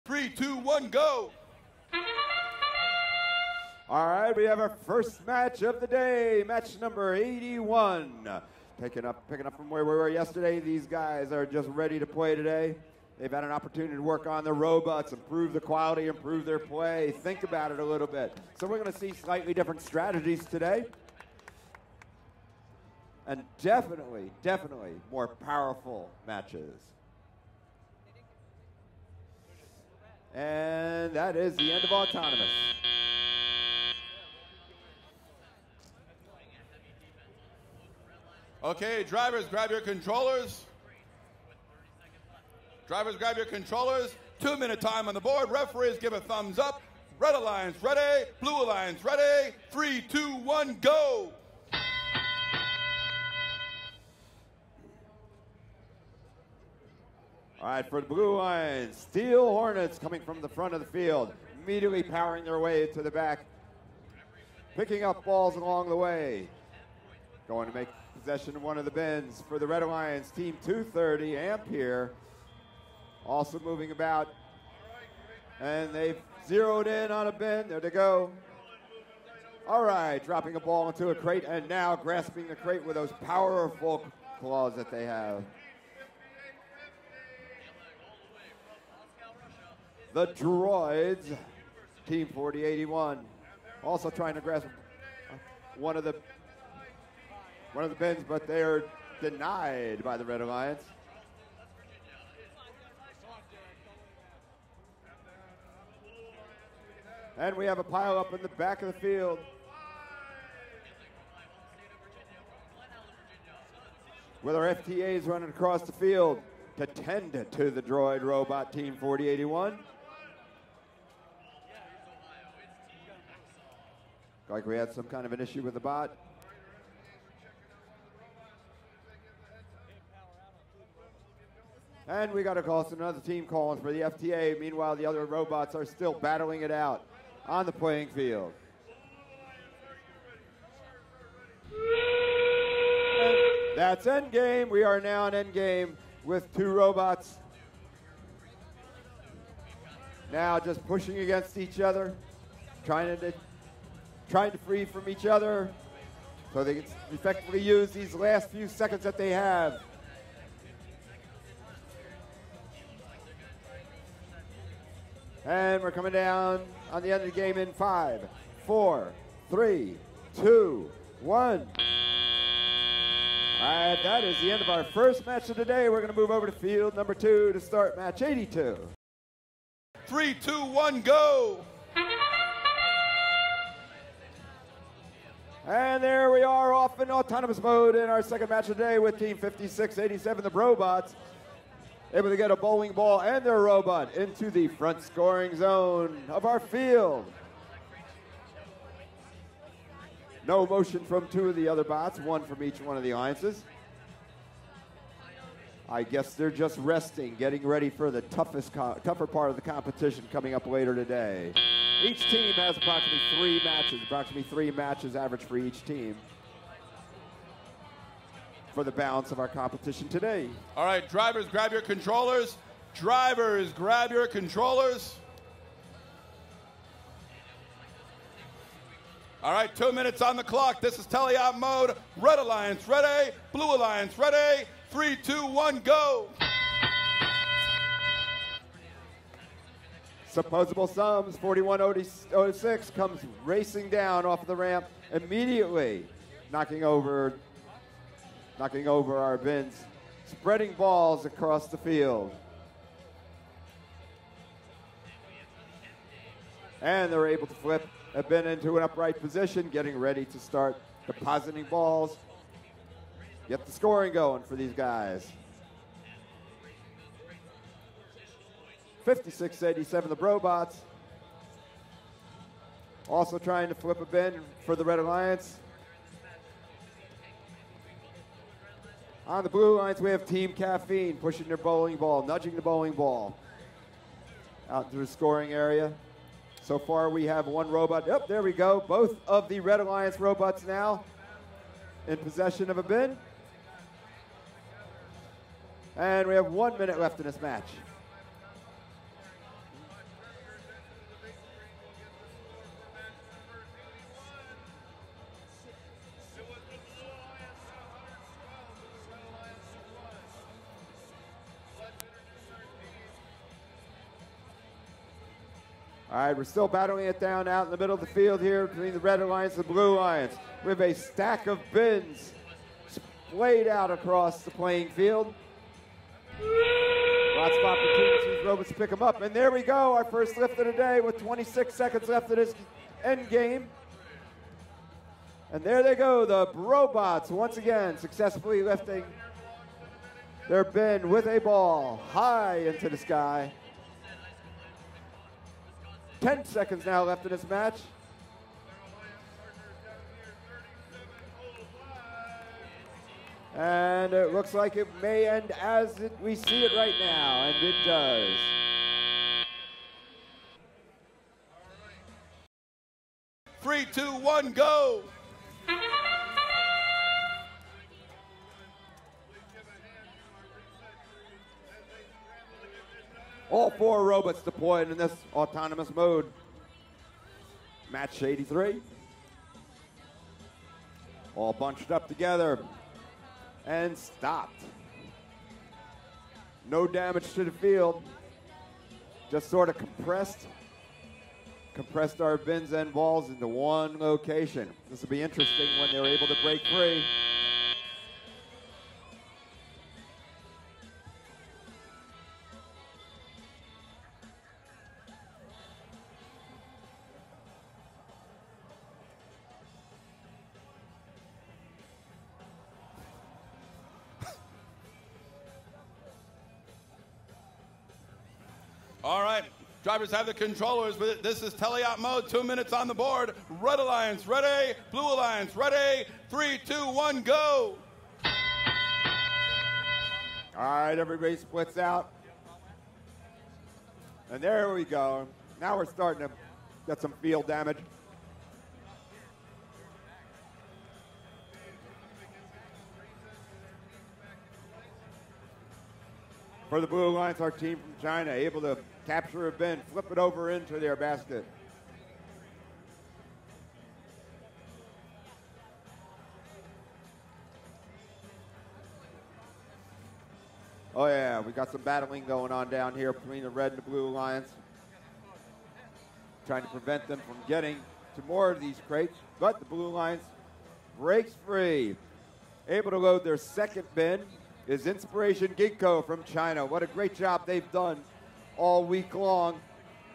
3, 2, 1, go. All right, we have our first match of the day, match number 81. Picking up from where we were yesterday, these guys are just ready to play today. They've had an opportunity to work on their robots, improve the quality, improve their play, think about it a little bit. So we're going to see slightly different strategies today. And definitely more powerful matches. And that is the end of Autonomous. Okay, drivers, grab your controllers. Drivers, grab your controllers. 2-minute time on the board. Referees give a thumbs up. Red Alliance ready. Blue Alliance ready. 3, 2, 1, go. All right, for the Blue Alliance, Steel Hornets coming from the front of the field, immediately powering their way to the back, picking up balls along the way. Going to make possession of one of the bins for the Red Alliance, Team 230, Ampere, also moving about. And they've zeroed in on a bin. There they go. All right, dropping a ball into a crate and now grasping the crate with those powerful claws that they have. The Droids, Team 4081, also trying to grasp one of the bins, but they are denied by the Red Alliance. And we have a pile up in the back of the field. With our FTAs running across the field to tend to the droid robot Team 4081. Like we had some kind of an issue with the bot. And we got a call, so another team calling for the FTA. Meanwhile, the other robots are still battling it out on the playing field. And that's endgame. We are now in endgame with two robots. Now just pushing against each other, trying to free from each other so they can effectively use these last few seconds that they have. And we're coming down on the end of the game in 5, 4, 3, 2, 1. All right, that is the end of our first match of the day. We're going to move over to field number 2 to start match 82. 3, 2, 1, go. And there we are off in autonomous mode in our second match of the day with Team 5687, the Robots, able to get a bowling ball and their robot into the front scoring zone of our field. No motion from two of the other bots, one from each one of the alliances. I guess they're just resting, getting ready for the tougher part of the competition coming up later today. Each team has approximately 3 matches average for each team for the balance of our competition today. All right, drivers, grab your controllers. Drivers, grab your controllers. All right, 2 minutes on the clock. This is teleop mode. Red Alliance ready. Blue Alliance ready. 3, 2, 1, go. Supposable sums, 4106 comes racing down off the ramp immediately, knocking over our bins, spreading balls across the field. And they're able to flip a bin into an upright position, getting ready to start depositing balls. Get the scoring going for these guys. 5687, the Robots. Also trying to flip a bin for the Red Alliance. On the Blue Alliance, we have Team Caffeine pushing their bowling ball, nudging the bowling ball out into the scoring area. So far, we have one robot. Yep, there we go. Both of the Red Alliance robots now in possession of a bin. And we have 1 minute left in this match. All right, we're still battling it down out in the middle of the field here between the Red Alliance and the Blue Alliance. We have a stack of bins splayed out across the playing field. Lots of opportunities for these robots to pick them up. And there we go, our first lift of the day with 26 seconds left of this end game. And there they go, the robots once again successfully lifting their bin with a ball high into the sky. 10 seconds now left in this match. And it looks like it may end as we see it right now, and it does. Three, two, one, go. All 4 robots deployed in this autonomous mode. Match 83. All bunched up together and stopped. No damage to the field. Just sort of compressed our bins and balls into one location. This will be interesting when they're able to break free. All right, drivers have the controllers, but this is teleop mode. 2 minutes on the board. Red Alliance ready, Blue Alliance ready. 3, 2, 1, go. All right, everybody splits out. And there we go. Now we're starting to get some field damage. For the Blue Alliance, our team from China, able to capture a bin, flip it over into their basket. Oh yeah, we got some battling going on down here between the Red and the Blue Alliance. Trying to prevent them from getting to more of these crates, but the Blue Alliance breaks free. Able to load their second bin is Inspiration Ginkgo from China. What a great job they've done all week long.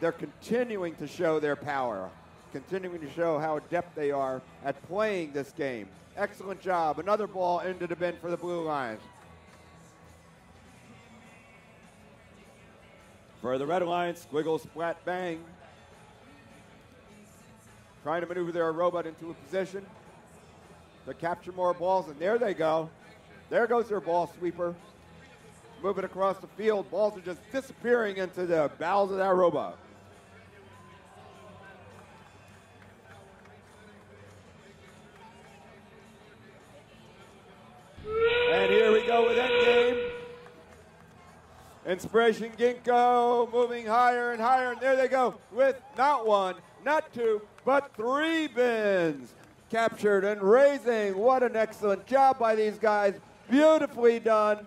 They're continuing to show their power, continuing to show how adept they are at playing this game. Excellent job. Another ball into the bin for the Blue Alliance. For the Red Alliance, squiggle, splat, bang. Trying to maneuver their robot into a position to capture more balls, and there they go. There goes their ball sweeper. Moving across the field. Balls are just disappearing into the bowels of that robot. And here we go with endgame. Inspiration Ginkgo moving higher and higher. And there they go with not 1, not 2, but 3 bins captured and raising. What an excellent job by these guys. Beautifully done.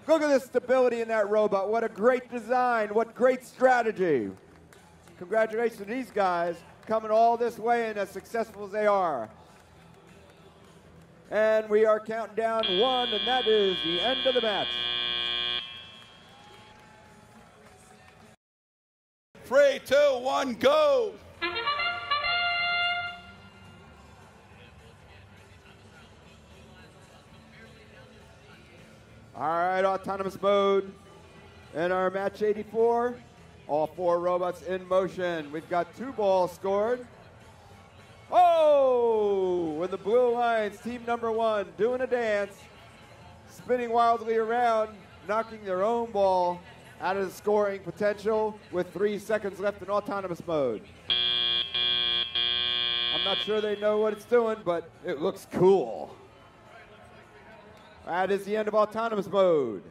Look at the stability in that robot. What a great design. What great strategy. Congratulations to these guys coming all this way and as successful as they are. And we are counting down 1, and that is the end of the match. 3, 2, 1, go. All right, autonomous mode in our match 84. All 4 robots in motion. We've got 2 balls scored. Oh, with the Blue Alliance, team number 1, doing a dance, spinning wildly around, knocking their own ball out of the scoring potential with 3 seconds left in autonomous mode. I'm not sure they know what it's doing, but it looks cool. That is the end of autonomous mode.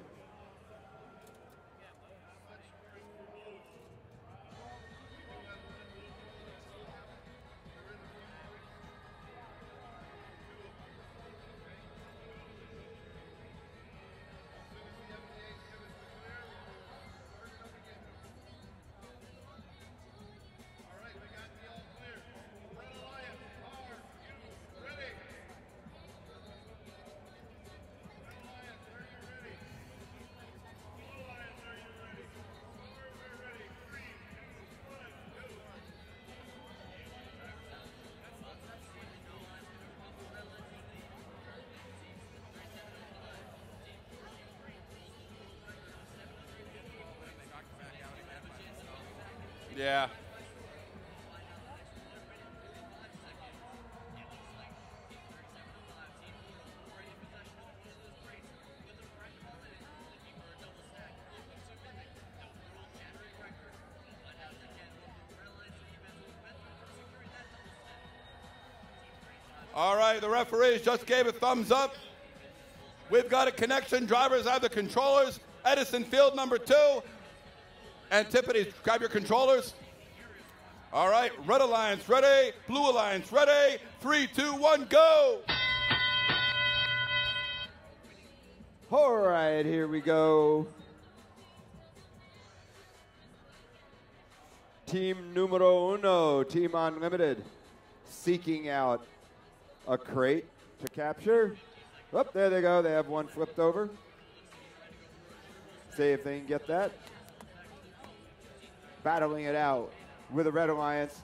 Yeah. All right, the referees just gave a thumbs up. We've got a connection. Drivers have the controllers. Edison field number 2. Antipodes, grab your controllers. All right, Red Alliance ready. Blue Alliance ready. 3, 2, 1, go. All right, here we go. Team numero uno, Team Unlimited, seeking out a crate to capture. Oh, there they go. They have one flipped over. See if they can get that. Battling it out with the Red Alliance.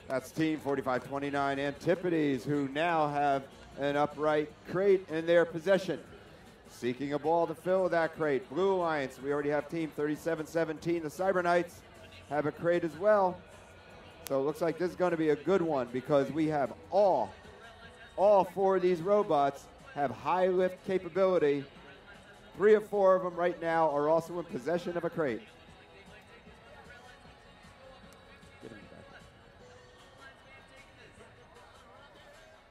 That's Team 4529 Antipodes, who now have an upright crate in their possession. Seeking a ball to fill that crate. Blue Alliance, we already have Team 3717. The Cyber Knights have a crate as well. So it looks like this is going to be a good one because we have all 4 of these robots have high lift capability. 3 of 4 of them right now are also in possession of a crate.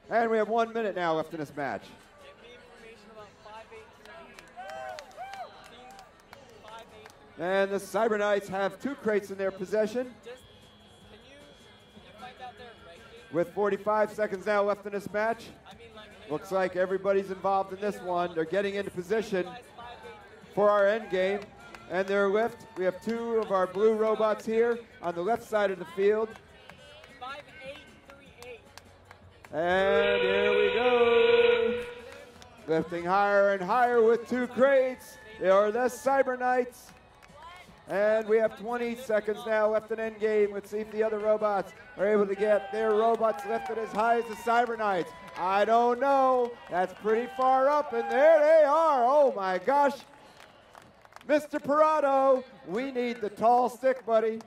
And we have 1 minute now left in this match. And the Cyber Knights have 2 crates in their possession. With 45 seconds now left in this match. Looks like everybody's involved in this one. They're getting into position for our end game. And their lift, we have 2 of our blue robots here on the left side of the field. 5838. And here we go. Lifting higher and higher with 2 crates. They are the Cyber Knights. And we have 20 seconds now left in end game. Let's see if the other robots are able to get their robots lifted as high as the Cyber Knights. I don't know. That's pretty far up, and there they are. Oh my gosh. Mr. Parado, we need the tall stick, buddy.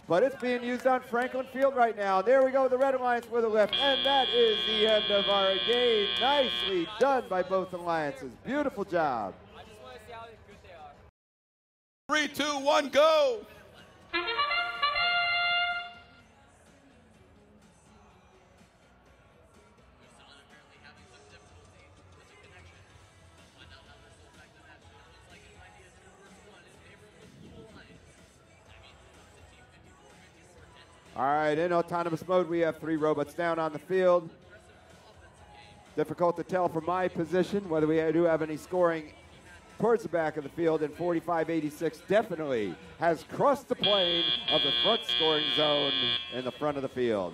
But it's being used on Franklin Field right now. There we go, the Red Alliance with a lift. And that is the end of our game. Nicely done by both alliances. Beautiful job. 3, 2, 1, go. All right, in autonomous mode, we have 3 robots down on the field. Difficult to tell from my position whether we do have any scoring towards the back of the field, and 4586 definitely has crossed the plane of the front scoring zone in the front of the field.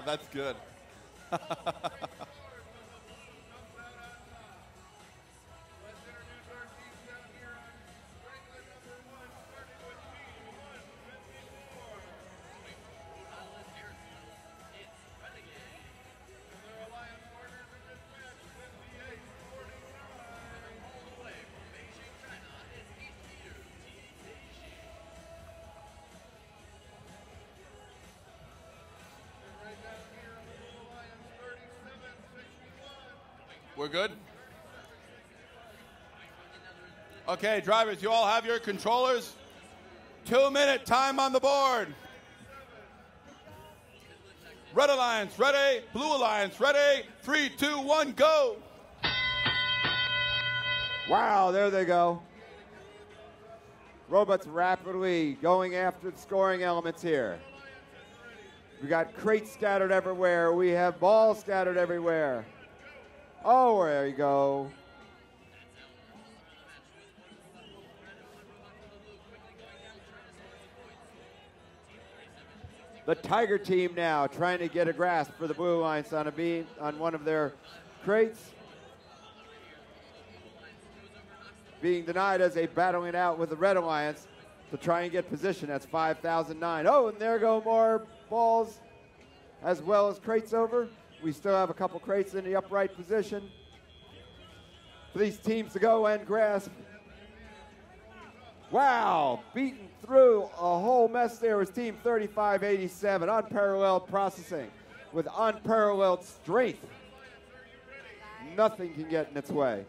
That's good. We're good? Okay, drivers, you all have your controllers. 2-minute time on the board. Red Alliance ready, Blue Alliance ready. 3, 2, 1, go. Wow, there they go. Robots rapidly going after the scoring elements here. We got crates scattered everywhere. We have balls scattered everywhere. Oh, there you go. The Tiger team now trying to get a grasp for the Blue Alliance on a beam on one of their crates. Being denied as they battling it out with the Red Alliance to try and get position. That's 5,009. Oh, and there go more balls as well as crates over. We still have a couple crates in the upright position for these teams to go and grasp. Wow, beaten through a whole mess there was Team 3587. Unparalleled processing with unparalleled strength. Nothing can get in its way.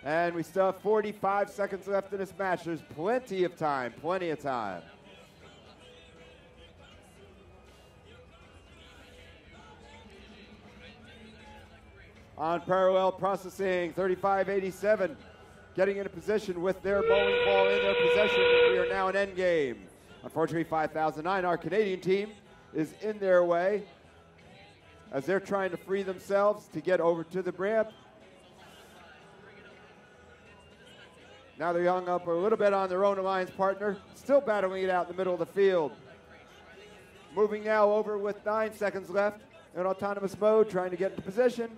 And we still have 45 seconds left in this match. There's plenty of time, plenty of time. Unparalleled processing, 3587 getting into position with their bowling ball in their possession. We are now in endgame. Unfortunately, 5009, our Canadian team, is in their way as they're trying to free themselves to get over to the ramp. Now they're hung up a little bit on their own alliance partner, still battling it out in the middle of the field. Moving now over with 9 seconds left in autonomous mode, trying to get into position.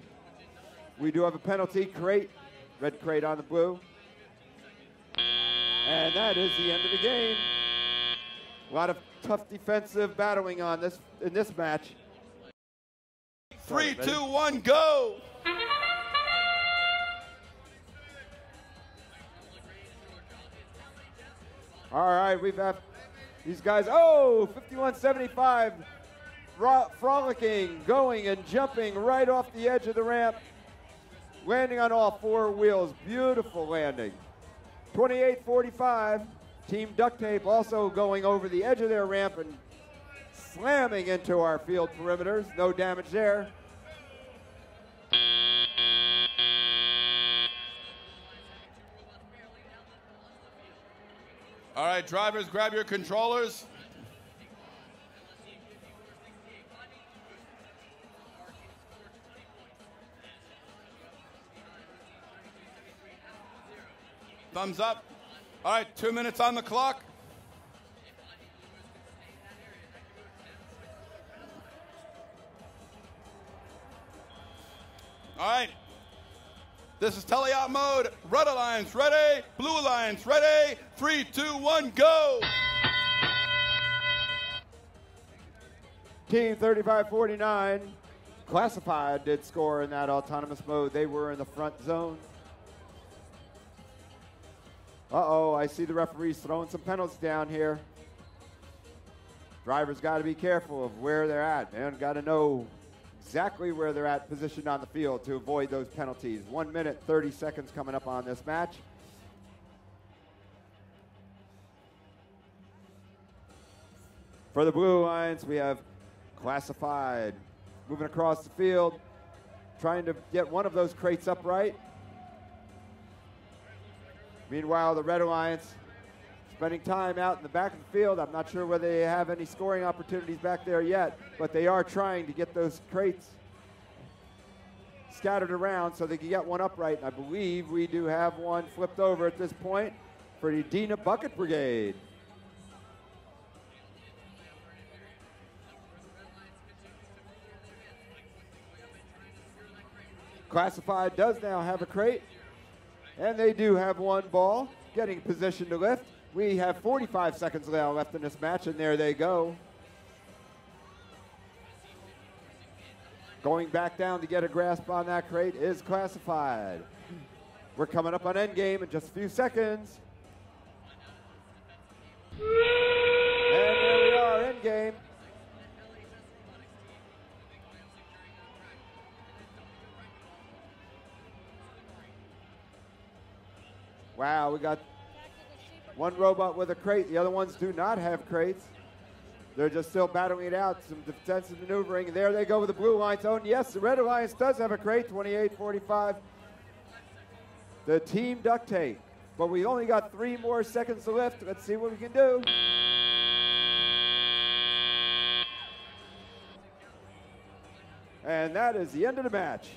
We do have a penalty crate, red crate on the blue. And that is the end of the game. A lot of tough defensive battling on this in this match. 3, 2, 1, go! All right, we've got these guys. Oh, 5175, frolicking, going and jumping right off the edge of the ramp, landing on all 4 wheels. Beautiful landing. 2845, Team Duct Tape also going over the edge of their ramp and slamming into our field perimeters. No damage there. All right, drivers, grab your controllers. Thumbs up. All right, 2 minutes on the clock. All right. This is teleop mode. Red Alliance ready. Blue Alliance ready. 3, 2, 1, go. Team 3549, Classified did score in that autonomous mode. They were in the front zone. Uh-oh, I see the referees throwing some penalties down here. Drivers got to be careful of where they're at and got to know exactly where they're at positioned on the field to avoid those penalties. 1 minute, 30 seconds coming up on this match. For the Blue Alliance, we have Classified moving across the field, trying to get one of those crates upright. Meanwhile, the Red Alliance spending time out in the back of the field. I'm not sure whether they have any scoring opportunities back there yet, but they are trying to get those crates scattered around so they can get one upright. And I believe we do have one flipped over at this point for the Dina Bucket Brigade. Classified does now have a crate, and they do have one ball getting positioned to lift. We have 45 seconds now left in this match, and there they go. Going back down to get a grasp on that crate is Classified. We're coming up on endgame in just a few seconds. And there we are, endgame. Wow, we got one robot with a crate. The other ones do not have crates. They're just still battling it out. Some defensive maneuvering. There they go with the Blue Alliance own. Yes, the Red Alliance does have a crate, 28-45. The team duct tape. But we only got 3 more seconds to lift. Let's see what we can do. And that is the end of the match.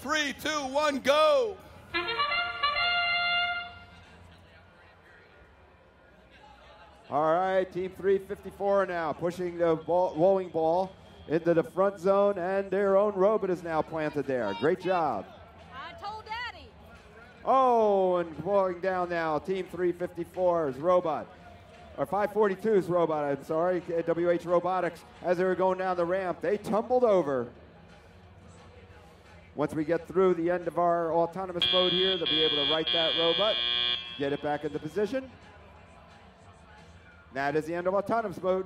3, 2, 1, go! All right, Team 354 now pushing the bowling ball into the front zone, and their own robot is now planted there. Great job. I told Daddy. Oh, and blowing down now, Team 354's robot, or 542's robot, I'm sorry, WH Robotics, as they were going down the ramp, they tumbled over. Once we get through the end of our autonomous mode here, they'll be able to right that robot, get it back into position. That is the end of autonomous mode.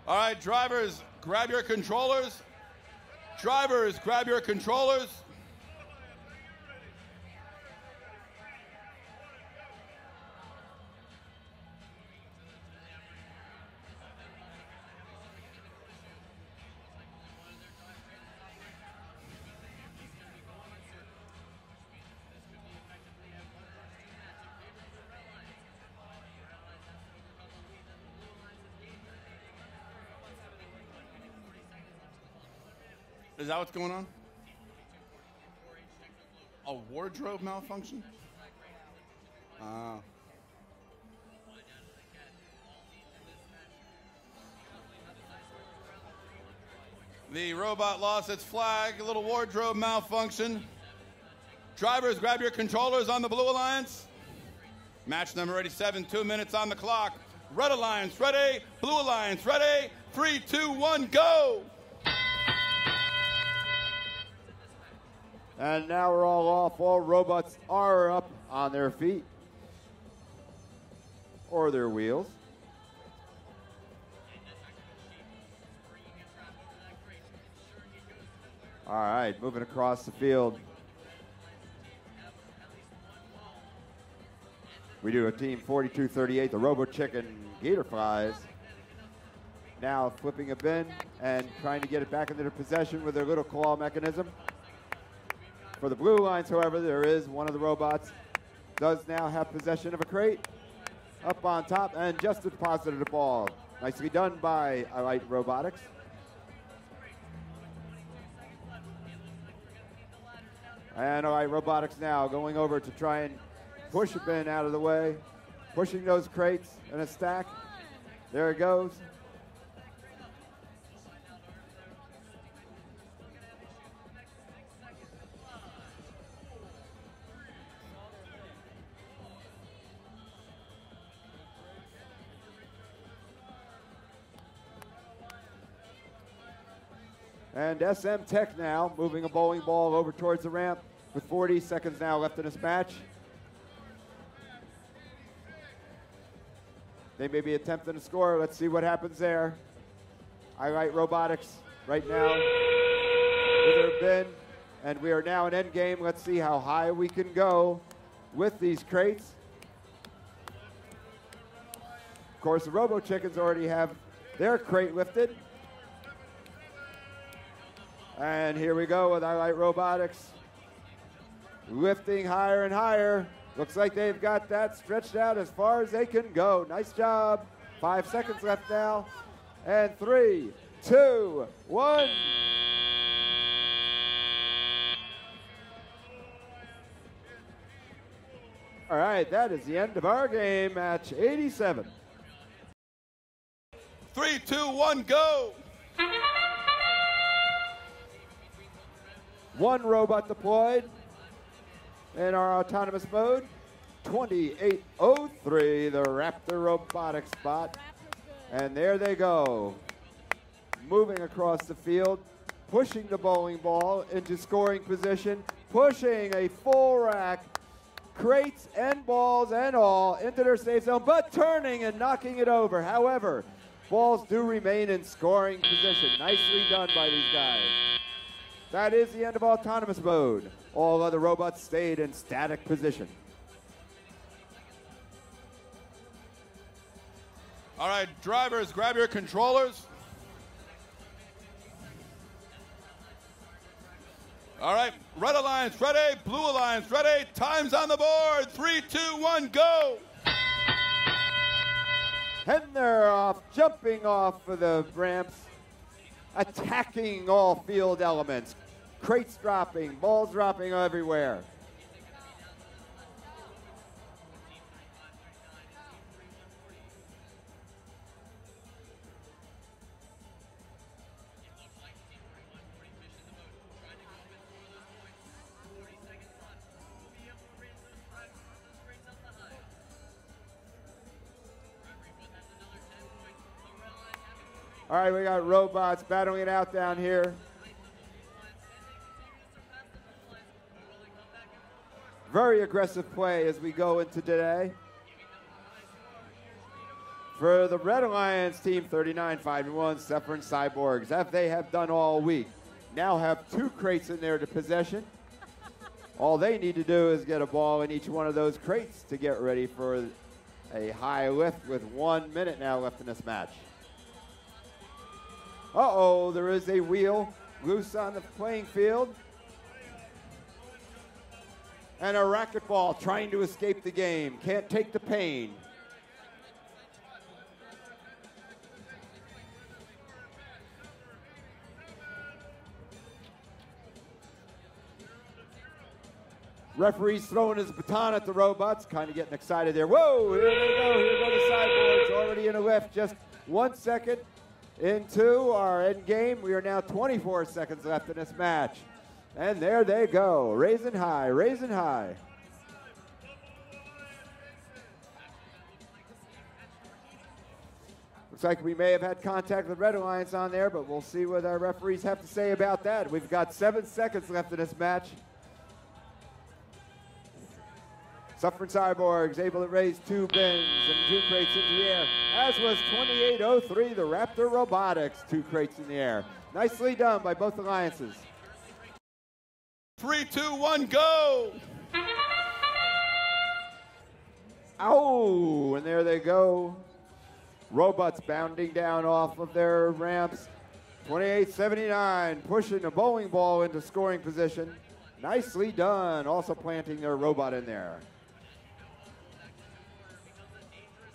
All right, drivers, grab your controllers. Drivers, grab your controllers. Is that what's going on? A wardrobe malfunction? The robot lost its flag, a little wardrobe malfunction. Drivers, grab your controllers on the Blue Alliance. Match number 87, 2 minutes on the clock. Red Alliance, ready. Blue Alliance, ready. 3, 2, 1, go! And now we're all off. All robots are up on their feet or their wheels. All right, moving across the field. We do a team 42-38, the Robo Chicken Gator Flies. Now flipping a bin and trying to get it back into their possession with their little claw mechanism. For the Blue Alliance, however, there is one of the robots does now have possession of a crate up on top and just deposited the ball. Nicely done by Alight Robotics. And Alight Robotics now going over to try and push a bin out of the way, pushing those crates in a stack. There it goes. And SM Tech now moving a bowling ball over towards the ramp with 40 seconds now left in this match. They may be attempting to score. Let's see what happens there. Alight Robotics right now with their bin. And we are now in end game. Let's see how high we can go with these crates. Of course, the Robo Chickens already have their crate lifted. And here we go with Alight Robotics. Lifting higher and higher. Looks like they've got that stretched out as far as they can go. Nice job. 5 seconds left now. And 3, 2, 1. All right, that is the end of our game, match 87. 3, 2, 1, go! One robot deployed in our autonomous mode. 2803, the Raptor robotic spot. And there they go. Moving across the field, pushing the bowling ball into scoring position, pushing a full rack, crates and balls and all into their safe zone, but turning and knocking it over. However, balls do remain in scoring position. Nicely done by these guys. That is the end of autonomous mode. All other robots stayed in static position. All right, drivers, grab your controllers. All right, red alliance ready, blue alliance ready. Time's on the board. 3, 2, 1, go. And they're off, jumping off of the ramps, attacking all field elements. Crates dropping, balls dropping everywhere. All right, we got robots battling it out down here. Very aggressive play as we go into today. For the Red Alliance team, 39-5-1, suffering Cyborgs, as they have done all week. Now have 2 crates in their possession. All they need to do is get a ball in each one of those crates to get ready for a high lift with 1 minute now left in this match. Uh-oh, there is a wheel loose on the playing field. And a racquetball trying to escape the game. Can't take the pain. Referee's throwing his baton at the robots, kind of getting excited there. Whoa, here they go. Here go the Cyborgs, already in a lift. Just 1 second into our end game. We are now 24 seconds left in this match. And there they go, raising high, raising high. Looks like we may have had contact with Red Alliance on there, but we'll see what our referees have to say about that. We've got 7 seconds left in this match. Suffering Cyborgs able to raise 2 bins and 2 crates into the air, as was 2803, the Raptor Robotics, 2 crates in the air. Nicely done by both alliances. 3, 2, 1, go! Ow! And there they go. Robots bounding down off of their ramps. 2879 pushing a bowling ball into scoring position. Nicely done. Also planting their robot in there.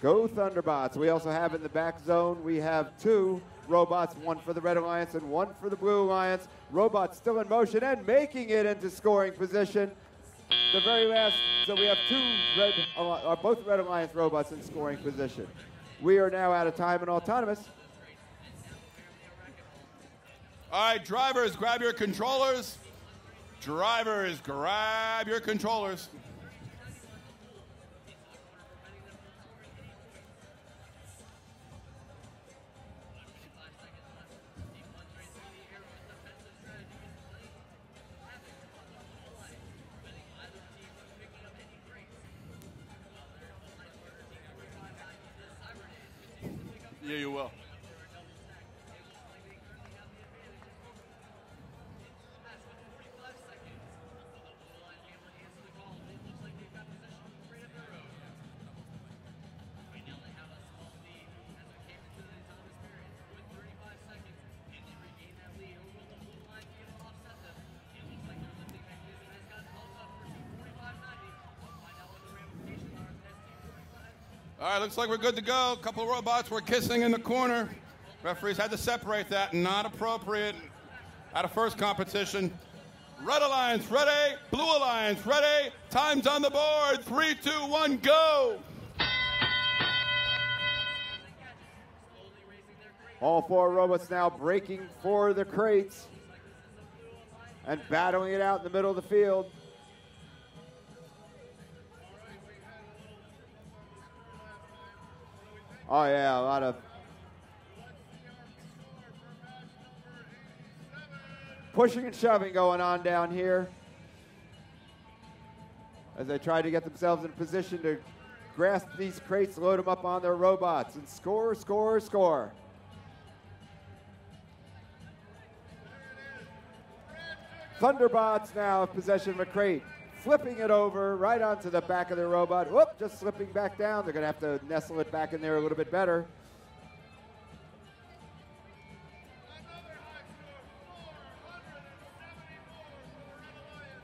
Go Thunderbots. We also have in the back zone, we have 2 robots, 1 for the Red Alliance and 1 for the Blue Alliance. Robots still in motion and making it into scoring position. The very last, so we have both Red Alliance robots in scoring position. We are now out of time in autonomous. All right, drivers, grab your controllers. Drivers, grab your controllers. Yeah, you will. All right, looks like we're good to go. A couple of robots were kissing in the corner. Referees had to separate that. Not appropriate at a first competition. Red Alliance ready. Blue Alliance ready. Time's on the board. 3, 2, 1, go. All 4 robots now breaking for the crates and battling it out in the middle of the field. Oh yeah, a lot of pushing and shoving going on down here. as they try to get themselves in position to grasp these crates, load them up on their robots, and score, score, score. Thunderbots now have possession of a crate, flipping it over right onto the back of their robot. Whoop, just slipping back down. They're going to have to nestle it back in there a little bit better.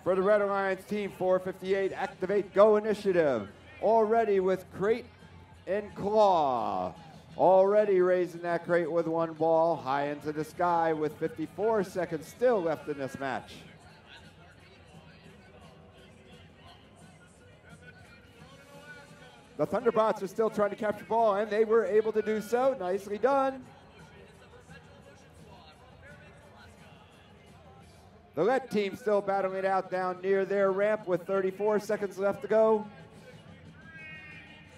For the Red Alliance team, 458, activate Go Initiative. Already with crate and claw. Already raising that crate with one ball high into the sky with 54 seconds still left in this match. The Thunderbots are still trying to capture the ball, and they were able to do so. Nicely done. The Let team still battling it out down near their ramp with 34 seconds left to go.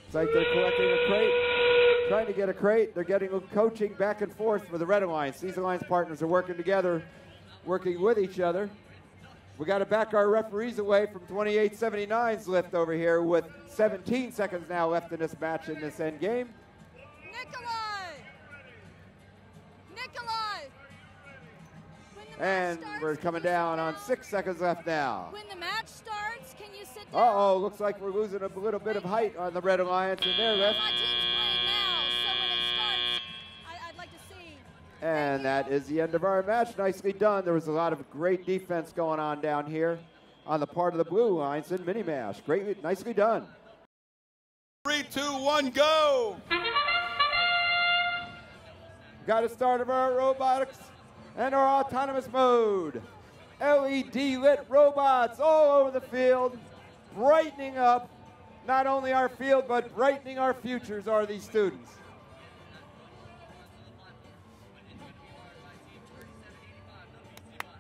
It's like they're collecting a crate, trying to get a crate. They're getting coaching back and forth for the Red Alliance. These Alliance partners are working together, working with each other. We got to back our referees away from 28-79's lift over here with 17 seconds now left in this match in this end game. And we're coming down on 6 seconds left now. When the match starts, can you sit down? Uh-oh, looks like we're losing a little bit of height on the Red Alliance in their lift. My team's playing now, so when it starts, I'd like to see. And that is the end of our match. Nicely done. There was a lot of great defense going on down here on the part of the Blue Alliance in Mini-Mash. Great, nicely done. 3, 2, 1, go! Got a start of our robotics and our autonomous mode. LED lit robots all over the field, brightening up not only our field, but brightening our futures are these students.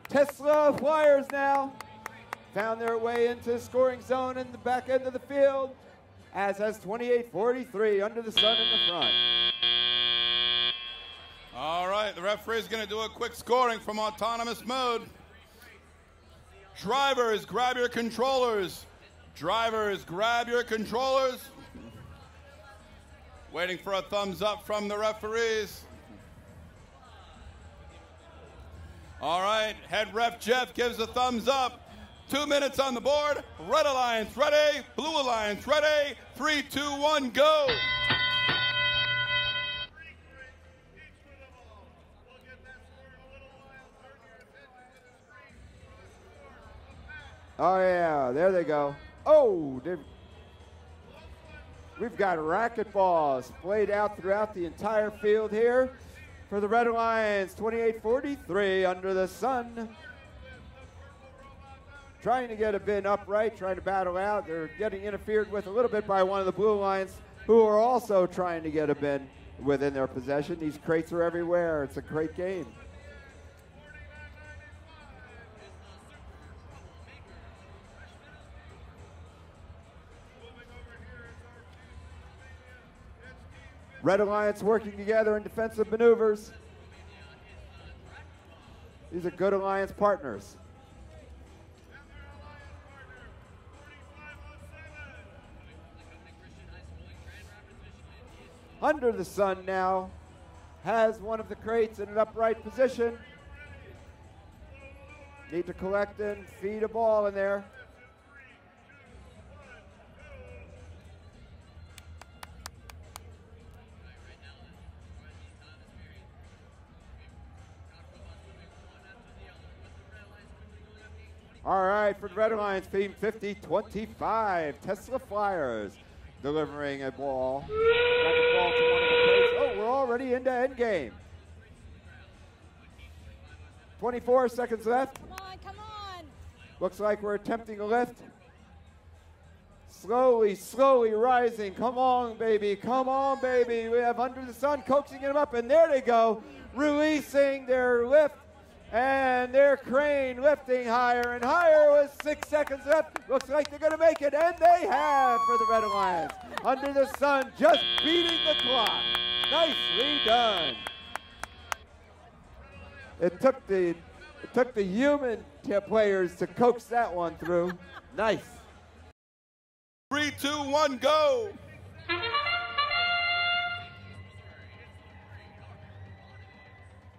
Tesla Flyers now found their way into the scoring zone in the back end of the field, as has 28-43 under the sun in the front. All right, the referee is going to do a quick scoring from autonomous mode. Drivers, grab your controllers. Drivers, grab your controllers. Waiting for a thumbs up from the referees. All right, head ref Jeff gives a thumbs up. 2 minutes on the board. Red Alliance ready. Blue Alliance ready. 3, 2, 1, go. Oh, yeah, there they go. Oh, we've got racquetballs played out throughout the entire field here for the Red Alliance. 28-43 under the sun. Trying to get a bin upright, trying to battle out. They're getting interfered with a little bit by one of the Blue Alliance, who are also trying to get a bin within their possession. These crates are everywhere. It's a great game. Red Alliance working together in defensive maneuvers. These are good Alliance partners. Under the sun now has one of the crates in an upright position. Need to collect and feed a ball in there. All right, for the Red Alliance team, 50-25, Tesla Flyers delivering a ball. Got the ball to one of the crates. Oh, we're already into endgame. 24 seconds left. Come on, come on. Looks like we're attempting a lift. Slowly, slowly rising. Come on, baby. Come on, baby. We have Under the Sun coaxing them up, and there they go, releasing their lift. And their crane lifting higher and higher with 6 seconds left. Looks like they're going to make it, and they have for the Red Alliance. Under the Sun just beating the clock. Nicely done. It took the human players to coax that one through. Nice. 3, 2, 1, go.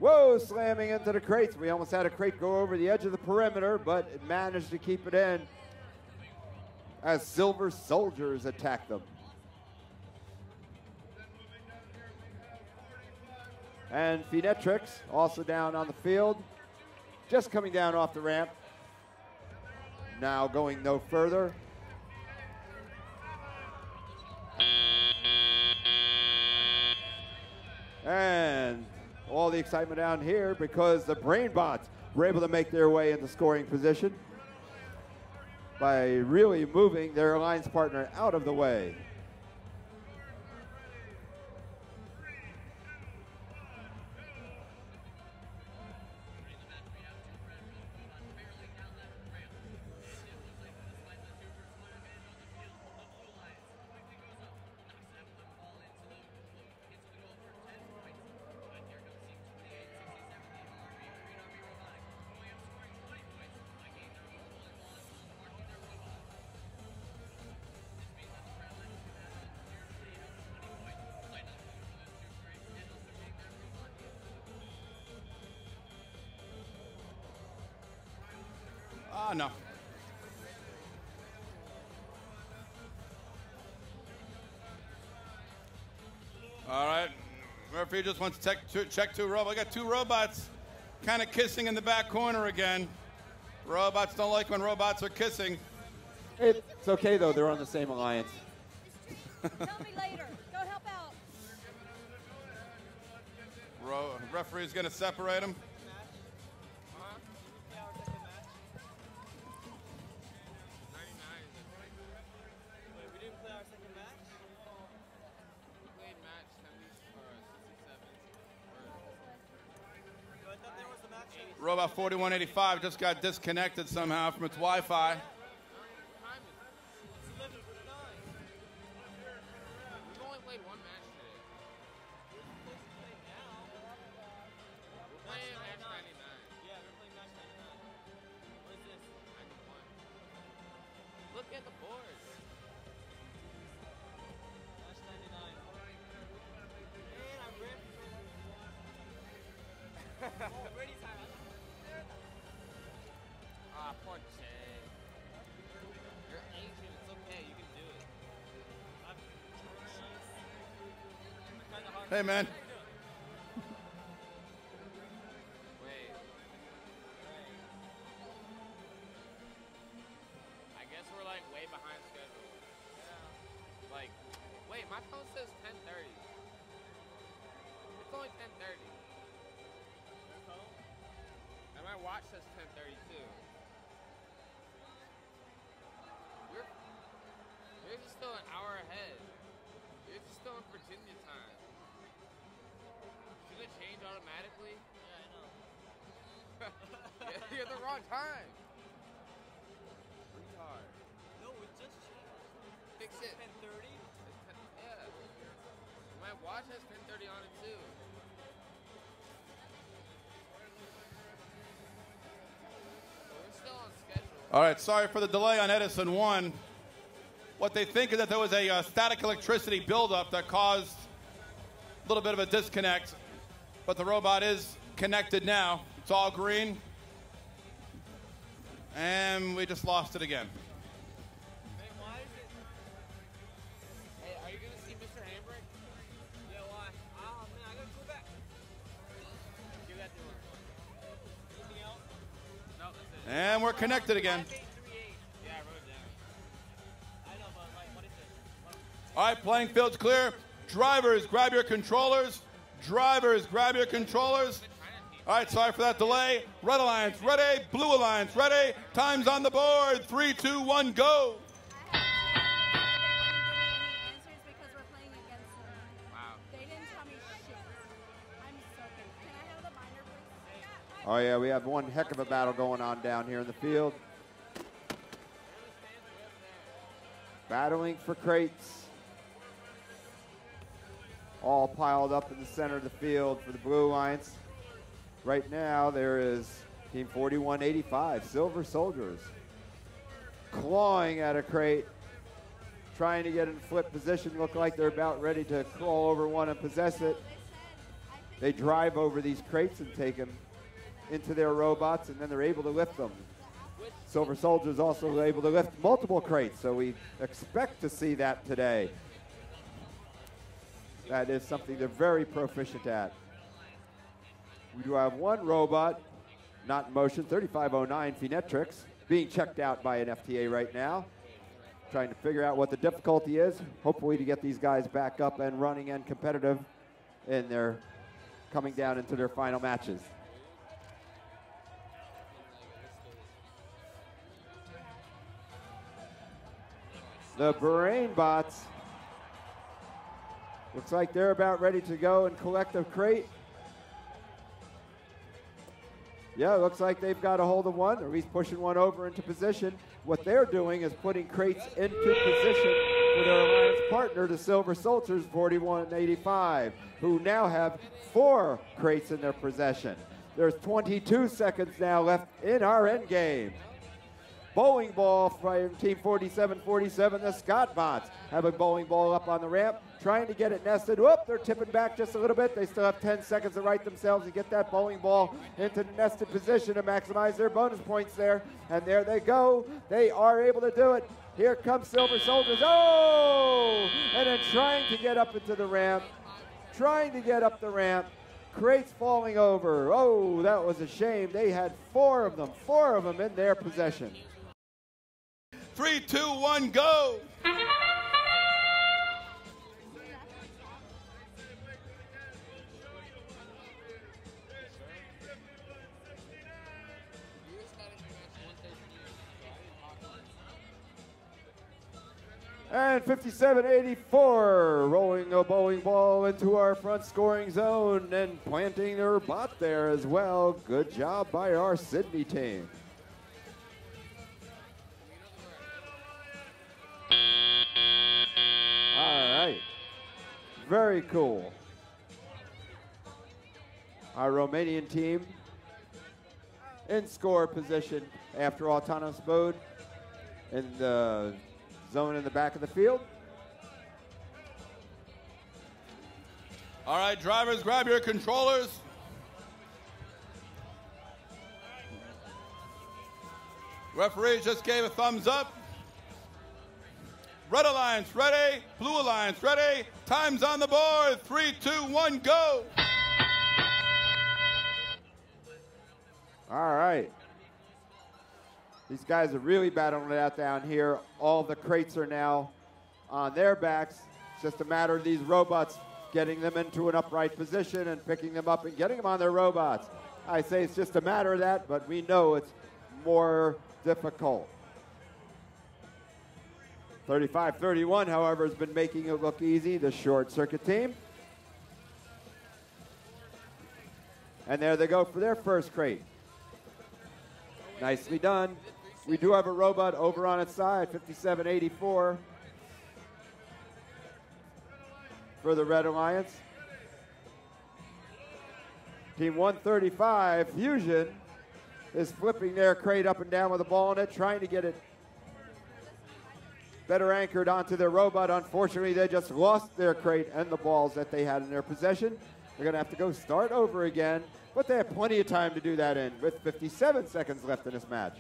Whoa, slamming into the crates. We almost had a crate go over the edge of the perimeter, but it managed to keep it in as Silver Soldiers attack them. And Phoenetrix also down on the field, just coming down off the ramp. Now going no further. And all the excitement down here because the Brainbots were able to make their way into scoring position by really moving their alliance partner out of the way. No. All right. Referee just wants to check two robots. I got two robots kind of kissing in the back corner again. Robots don't like when robots are kissing. It's okay, though. They're on the same alliance. Tell me later. Go help out. Referee's going to separate them. Robot 4185 just got disconnected somehow from its Wi-Fi. Look at the board. Ah, poor Jay. You're Asian. It's okay. You can do it. Hey, man. Wait. I guess we're like way behind schedule. Yeah. Like, wait, my phone says 10:30. It's only 10:30. And my watch says 10:30 too. Yours is still an hour ahead. Yours is still in Virginia time. Should it change automatically? Yeah, I know. You're the wrong time. Retard. No, it just changed. Fix it. 10:30? Yeah. My watch has 10:30 on it too. We're still on schedule. All right, sorry for the delay on Edison 1. What they think is that there was a static electricity buildup that caused a little bit of a disconnect, but the robot is connected now. It's all green, and we just lost it again. Hey, why is it? Hey, are you going to see Mr. Hambrick? Yeah, why? Oh, man, I gotta go back. Give that to him. Anything else? No, that's it. And we're connected again. 5838. Yeah, I wrote it down. I know, but like, what is it? All right, playing field's clear. Drivers, grab your controllers. Drivers, grab your controllers. All right, sorry for that delay. Red Alliance, ready. Blue Alliance, ready. Time's on the board. 3, 2, 1, go. Answers because we're playing against them. Wow. They didn't tell me shit. I'm so good. Can I have the binder, please? Oh, yeah, we have one heck of a battle going on down here in the field. Battling for crates. All piled up in the center of the field for the Blue Alliance. Right now, there is Team 4185, Silver Soldiers, clawing at a crate. trying to get in flip position. Look like they're about ready to crawl over one and possess it. They drive over these crates and take them into their robots, and then they're able to lift them. Silver Soldier's also able to lift multiple crates, so we expect to see that today. That is something they're very proficient at. We do have one robot not in motion, 3509 Phoenetrix, being checked out by an FTA right now. Trying to figure out what the difficulty is, hopefully to get these guys back up and running and competitive in their coming down into their final matches. The Brain Bots, looks like they're about ready to go and collect a crate. Yeah, it looks like they've got a hold of one, or he's pushing one over into position. What they're doing is putting crates into position for their alliance partner, the Silver Soldiers 4185, who now have 4 crates in their possession. There's 22 seconds now left in our end game. Bowling ball from Team 4747, the Scott Bots have a bowling ball up on the ramp, trying to get it nested. Whoop, they're tipping back just a little bit. They still have 10 seconds to right themselves and get that bowling ball into the nested position to maximize their bonus points there. And there they go. They are able to do it. Here comes Silver Soldiers. Oh! And then trying to get up into the ramp. Trying to get up the ramp. Crates falling over. Oh, that was a shame. They had 4 of them in their possession. 3, 2, 1, go! And 5784 rolling a bowling ball into our front scoring zone and planting their bot there as well. Good job by our Sydney team. All right, very cool. Our Romanian team in score position after autonomous mode in the zone in the back of the field. All right, drivers, grab your controllers. Referee just gave a thumbs up. Red Alliance ready, Blue Alliance ready. Time's on the board. 3, 2, 1, go. All right. These guys are really battling it out down here. All the crates are now on their backs. It's just a matter of these robots getting them into an upright position and picking them up and getting them on their robots. I say it's just a matter of that, but we know it's more difficult. 35-31, however, has been making it look easy, the short circuit team. And there they go for their first crate. Nicely done. We do have a robot over on its side, 5784 for the Red Alliance. Team 135, Fusion, is flipping their crate up and down with a ball in it, trying to get it better anchored onto their robot. Unfortunately, they just lost their crate and the balls that they had in their possession. They're going to have to go start over again, but they have plenty of time to do that in with 57 seconds left in this match.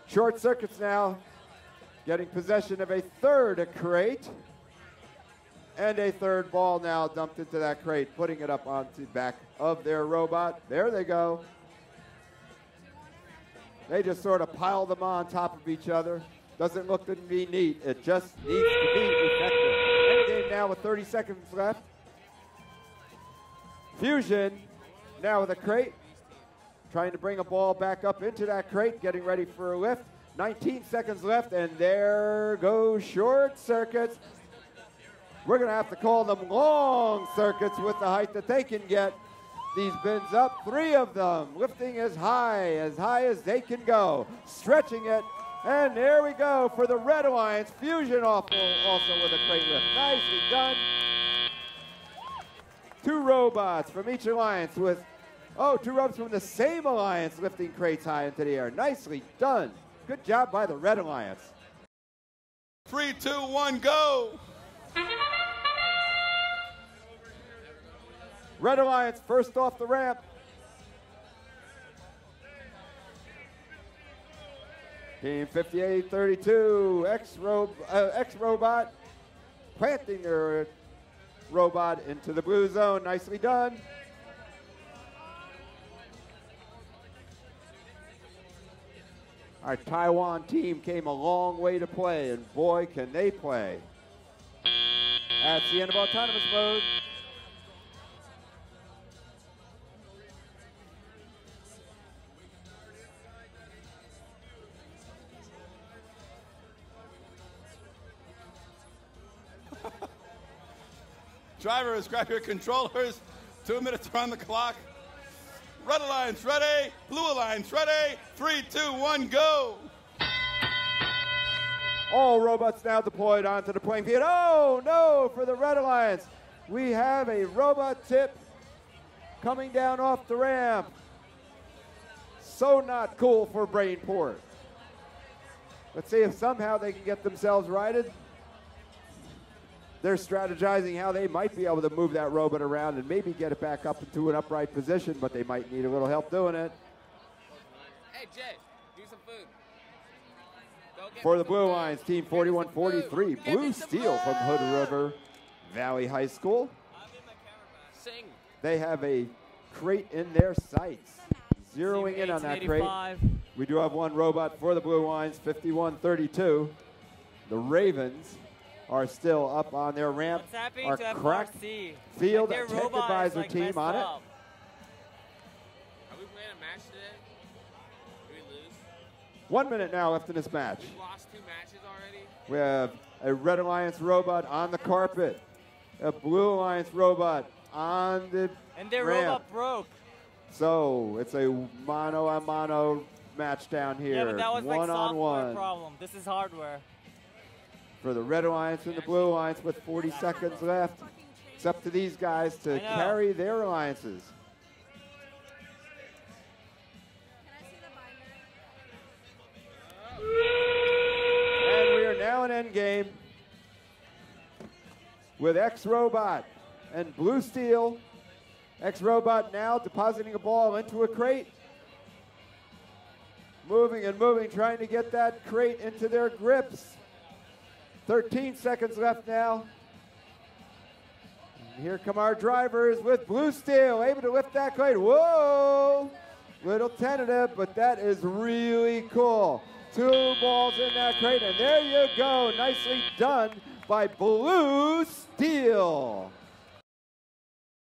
Short circuits now getting possession of a third crate, and a third ball now dumped into that crate, putting it up onto the back of their robot. There they go. They just sort of pile them on top of each other. Doesn't look to be neat. It just needs to be effective. End game now with 30 seconds left. Fusion now with a crate. Trying to bring a ball back up into that crate, getting ready for a lift. 19 seconds left, and there goes short circuits. We're going to have to call them long circuits with the height that they can get these bins up. 3 of them lifting as high as they can go, stretching it, and there we go for the Red Alliance. Fusion also with a crate lift. Nicely done. 2 robots from each alliance with Oh, two ropes from the same alliance lifting crates high into the air. Nicely done. Good job by the Red Alliance. 3, 2, 1, go. Red Alliance first off the ramp. Team 5832, X-Robot, planting their robot into the blue zone. Nicely done. Our Taiwan team came a long way to play, and boy, can they play. That's the end of autonomous mode. Drivers, grab your controllers. 2 minutes are on the clock. Red Alliance ready. Blue Alliance ready. 3, 2, 1, go. All robots now deployed onto the playing field. Oh, no, for the Red Alliance. We have a robot tip coming down off the ramp. So not cool for Brainport. Let's see if somehow they can get themselves righted. They're strategizing how they might be able to move that robot around and maybe get it back up into an upright position, but they might need a little help doing it. Hey, Jay, do some food. Go get For me the some Blue food. Alliance, Team Get me some 4143, food. Get me Blue some Steel from Hood food. River Valley High School. Sing. They have a crate in their sights. Zeroing in on that crate. 1885. We do have one robot for the Blue Alliance, 5132. The Ravens are still up on their ramp. What's happening Our to crack FRC? field Like, their tech robot is, advisor like, team messed on it. up. Are we playing a match today? Did we lose? 1 minute now left in this match. We lost 2 matches already. We have a Red Alliance robot on the carpet, a Blue Alliance robot on the And their ramp. robot broke. So it's a mano-a-mano match down here. Yeah, but that was like software One-on-one problem. This is hardware. for the Red Alliance and the Blue Alliance with 40 seconds left. It's up to these guys to I know. carry their alliances. Can I see the binder? And we are now in endgame with X-Robot and Blue Steel. X-Robot now depositing a ball into a crate. Moving and moving, trying to get that crate into their grips. 13 seconds left now. And here come our drivers with Blue Steel, able to lift that crate. Whoa! Little tentative, but that is really cool. 2 balls in that crate, and there you go. Nicely done by Blue Steel.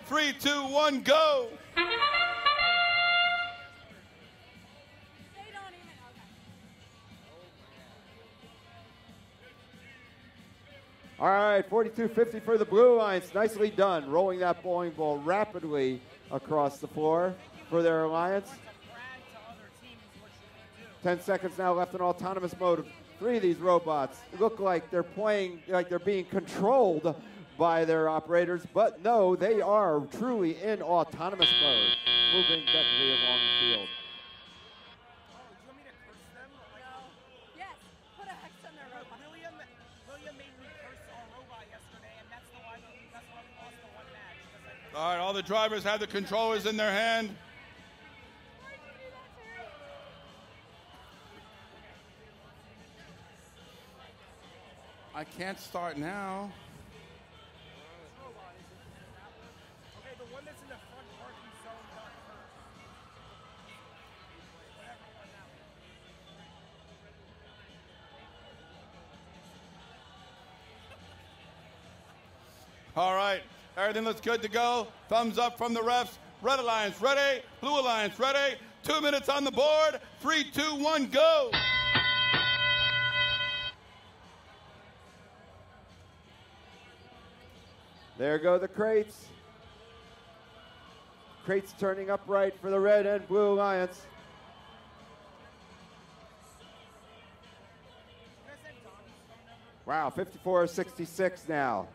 3, 2, 1, go. They don't even. Okay. All right, 42.50 for the Blue Alliance. Nicely done, rolling that bowling ball rapidly across the floor for their alliance. 10 seconds now left in autonomous mode. 3 of these robots look like they're playing, like they're being controlled by their operators, but no, they are truly in autonomous mode, moving deftly along the field. Yes. Put a hex on their robot. William made me curse our robot yesterday, and that's why we lost the one match. All right, all the drivers have the controllers in their hand. Why did you do that, Terry? I can't start now. Okay, the one that's in the front parking zone got hurt. Whatever one that was. All right, everything looks good to go. Thumbs up from the refs. Red Alliance ready. Blue Alliance ready. 2 minutes on the board. 3, 2, 1, go. There go the crates. Crates turning upright for the Red and Blue Alliance. Wow, 54-66 now.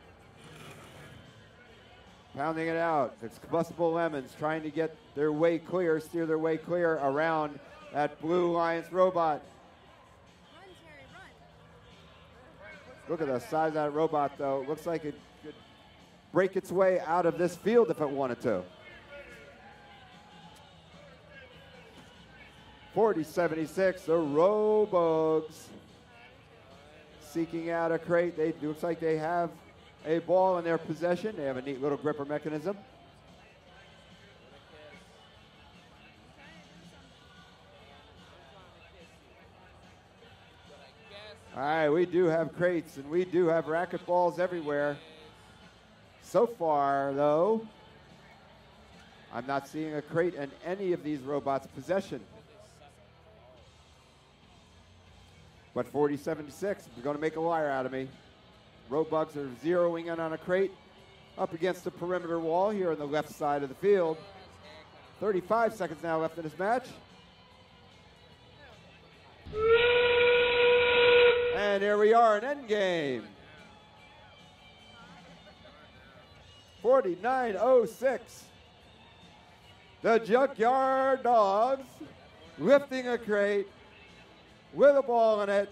pounding it out. It's Combustible Lemons trying to get their way clear, steer their way clear around that Blue Alliance robot. Run, Terry, run. Look at the size of that robot, though. It looks like it could break its way out of this field if it wanted to. 40-76, the Robugs seeking out a crate. It looks like they have a ball in their possession. They have a neat little gripper mechanism. All right, we do have crates and we do have racquetballs everywhere. So far, though, I'm not seeing a crate in any of these robots' possession. But 40-76, they're going to make a liar out of me. Robugs are zeroing in on a crate up against the perimeter wall here on the left side of the field. 35 seconds now left in this match. And here we are in endgame. 49-06. The Junkyard Dogs lifting a crate with a ball in it,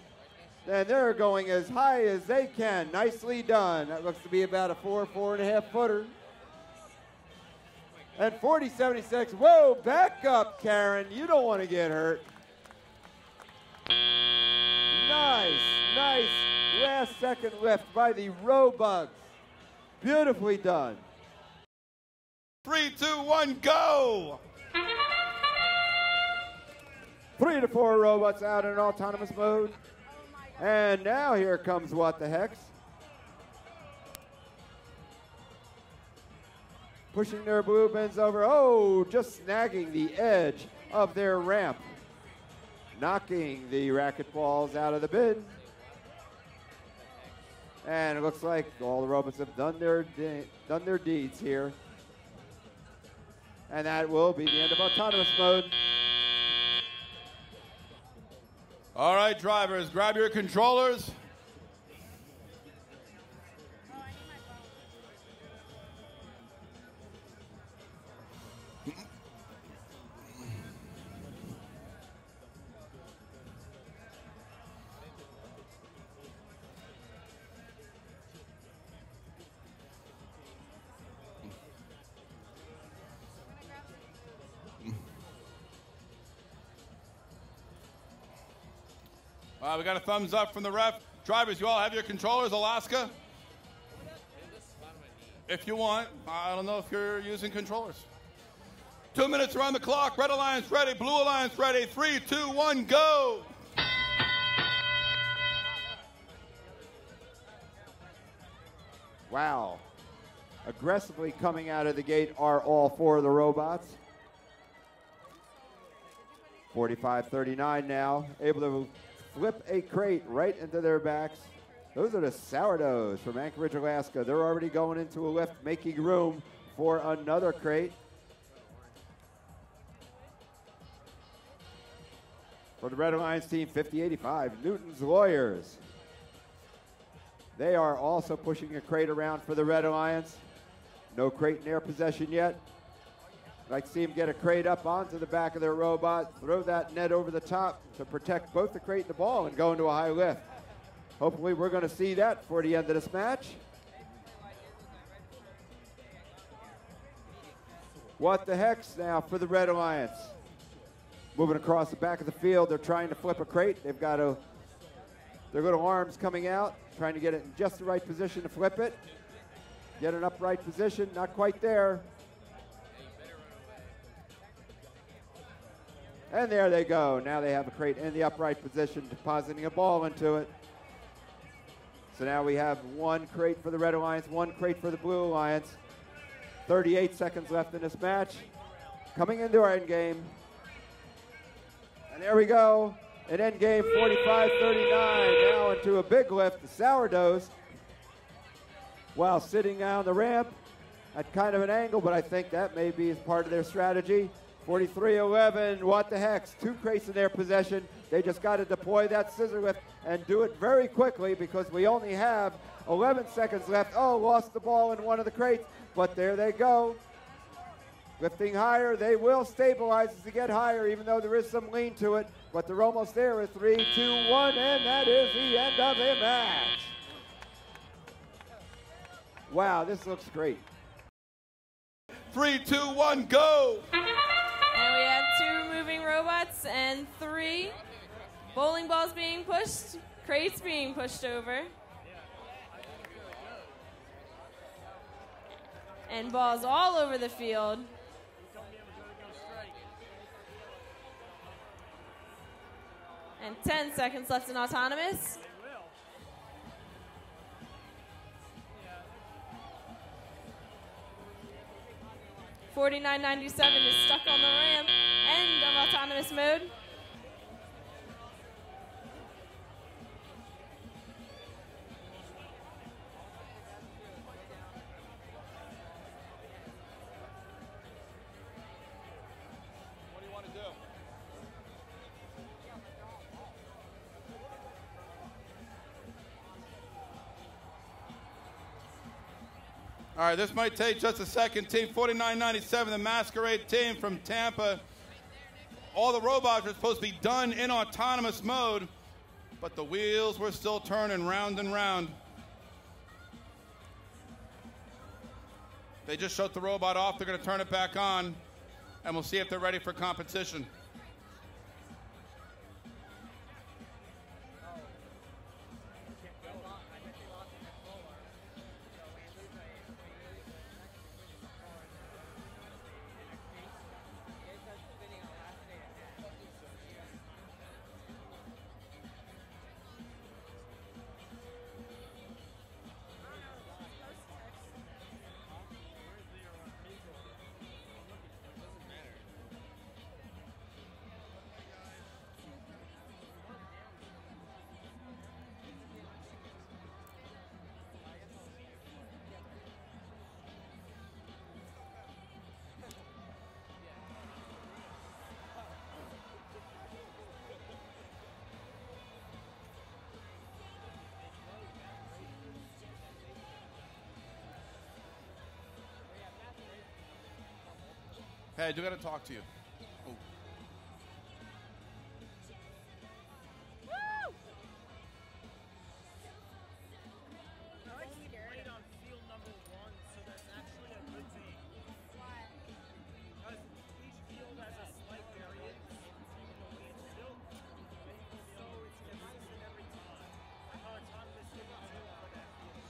and they're going as high as they can. Nicely done. That looks to be about a 4.5 footer. And 40-76, whoa, back up, Karen. You don't want to get hurt. Nice, nice last second lift by the Robugs. Beautifully done. 3, 2, 1, go! 3 to 4 robots out in autonomous mode. Oh my God. And now here comes What the Hex. Pushing their blue bins over. Oh, just snagging the edge of their ramp. Knocking the racquetballs out of the bin. And it looks like all the robots have done their deeds here. And that will be the end of autonomous mode. All right, drivers, grab your controllers. Oh, I need my phone. We got a thumbs up from the ref. Drivers, you all have your controllers, Alaska? If you want. I don't know if you're using controllers. 2 minutes around the clock. Red Alliance ready. Blue Alliance ready. 3, 2, 1, go! Wow. Aggressively coming out of the gate are all 4 of the robots. 45-39 now. Able to flip a crate right into their backs. Those are the sourdoughs from Anchorage, Alaska. They're already going into a lift, making room for another crate. For the Red Alliance team, 50-85, Newton's Lawyers. They are also pushing a crate around for the Red Alliance. No crate in their possession yet. I'd like to see them get a crate up onto the back of their robot, throw that net over the top to protect both the crate and the ball and go into a high lift. Hopefully we're going to see that for the end of this match. What the Hex now for the Red Alliance. Moving across the back of the field, they're trying to flip a crate. They've got their little arms coming out, trying to get it in just the right position to flip it. Get an upright position, not quite there. And there they go. Now they have a crate in the upright position, depositing a ball into it. So now we have 1 crate for the Red Alliance, 1 crate for the Blue Alliance. 38 seconds left in this match. Coming into our end game. And there we go. An end game 45-39. Now into a big lift, the sourdoughs. While sitting on the ramp at kind of an angle, but I think that may be as part of their strategy. 43-11, what the heck? 2 crates in their possession. They just got to deploy that scissor lift and do it very quickly because we only have 11 seconds left. Oh, lost the ball in one of the crates, but there they go. Lifting higher, they will stabilize as they get higher, even though there is some lean to it, but they're almost there at 3, 2, 1, and that is the end of the match. Wow, this looks great. 3, 2, 1, go! And we have 2 moving robots and 3 bowling balls being pushed, crates being pushed over, and balls all over the field. And 10 seconds left in autonomous. $49.97 is stuck on the ramp. End of autonomous mode. What do you want to do? All right, this might take just a second. Team 4997, the Masquerade team from Tampa. All the robots are supposed to be done in autonomous mode, but the wheels were still turning round and round. They just shut the robot off. They're going to turn it back on, and we'll see if they're ready for competition. Hey, I do got to talk to you. Oh. Right on field number 1, so that's actually a good thing. Why? Because each field has a slight variance in the way it's built, so it's consistent every time. How autonomous is it for that field?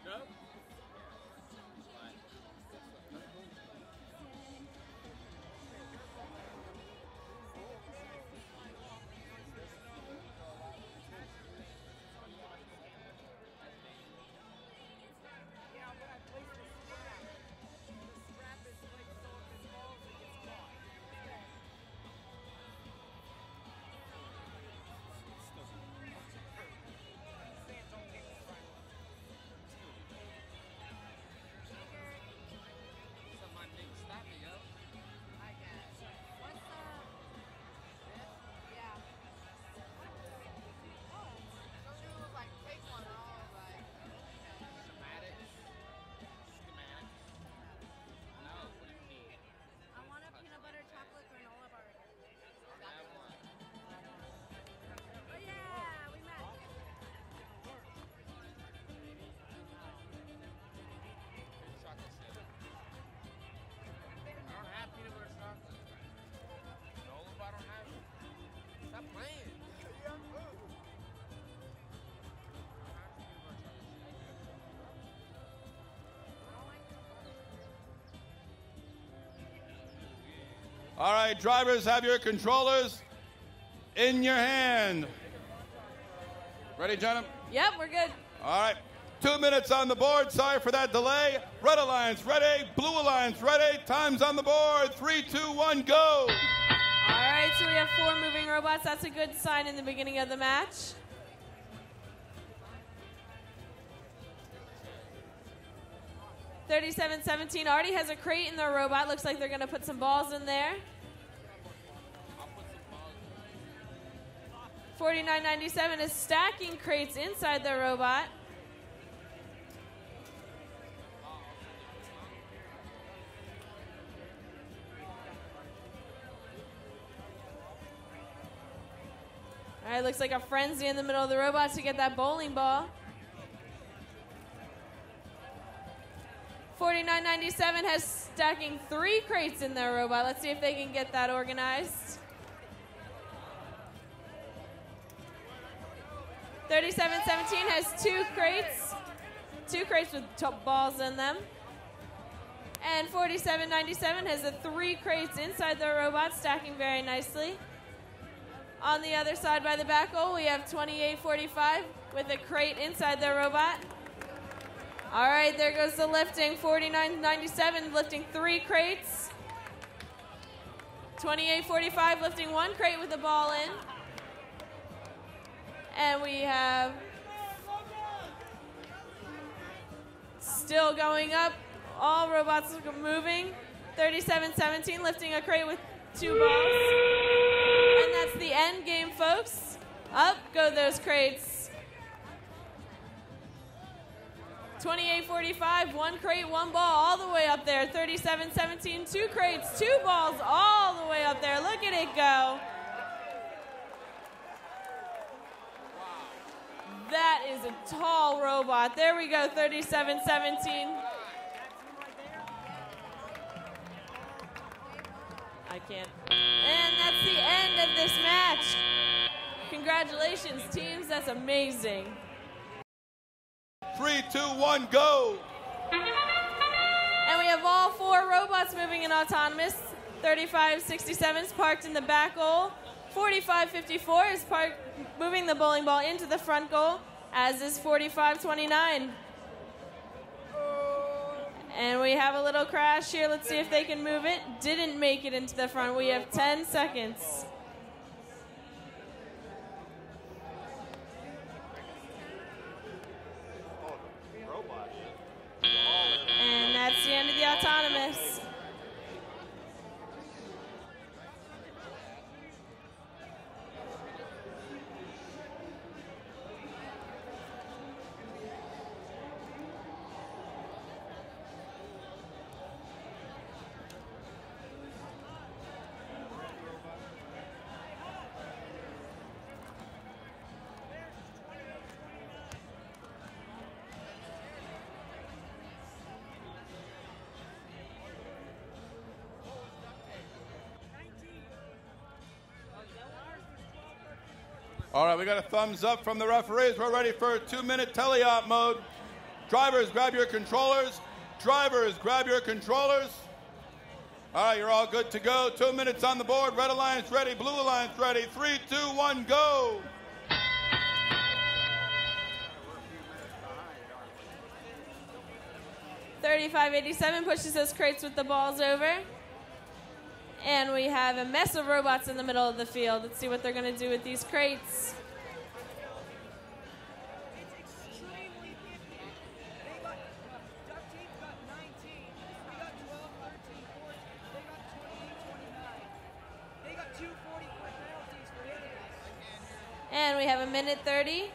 No? Yeah, when I place the strap is like so if it falls, it gets caught. Saying don't take the front. So my nigga, stop me, yo. I guess. What's the... Yeah. Oh. Some dude was like, take one. And I was like, Schematics. Schematics. No, what do you need? I want a peanut butter chocolate granola bar. I have one. Oh yeah, we met. Chocolate chip. I don't have peanut butter chocolate. No, if I don't have it. Stop playing. All right, drivers, have your controllers in your hand. Ready, gentlemen? Yep, we're good. All right. 2 minutes on the board. Sorry for that delay. Red Alliance ready. Blue Alliance ready. Time's on the board. 3, 2, 1, go. All right, so we have 4 moving robots. That's a good sign in the beginning of the match. $37.17 already has a crate in their robot. Looks like they're going to put some balls in there. $49.97 is stacking crates inside their robot. All right, looks like a frenzy in the middle of the robot to get that bowling ball. $49.97 has stacking 3 crates in their robot. Let's see if they can get that organized. $37.17 has 2 crates with balls in them. And $47.97 has the 3 crates inside their robot, stacking very nicely. On the other side by the back goal, we have $28.45 with a crate inside their robot. All right, there goes the lifting. $49.97 lifting 3 crates. $28.45 lifting 1 crate with the ball in. And we have still going up. All robots are moving. $37.17 lifting a crate with 2 balls. And that's the end game, folks. Up go those crates. $28.45, 1 crate, 1 ball, all the way up there. $37.17, 2 crates, 2 balls, all the way up there. Look at it go. That is a tall robot. There we go, $37.17. I can't. And that's the end of this match. Congratulations, teams. That's amazing. 3, 2, 1, go. And we have all 4 robots moving in autonomous. 3567 is parked in the back goal. 4554 is moving the bowling ball into the front goal, as is 4529. And we have a little crash here. Let's see if they can move it. Didn't make it into the front. We have 10 seconds. And that's the end of the autonomous. All right, we got a thumbs up from the referees. We're ready for 2-minute teleop mode. Drivers, grab your controllers. Drivers, grab your controllers. All right, you're all good to go. 2 minutes on the board. Red Alliance ready. Blue Alliance ready. 3, 2, 1, go. $35.87 pushes those crates with the balls over. And we have a mess of robots in the middle of the field. Let's see what they're going to do with these crates. It's extremely nifty. They got, Duck Team got 19. We got 12, 13, 14. They got 28, 29. They got 240 for penalties for hitting us. And we have a minute 30.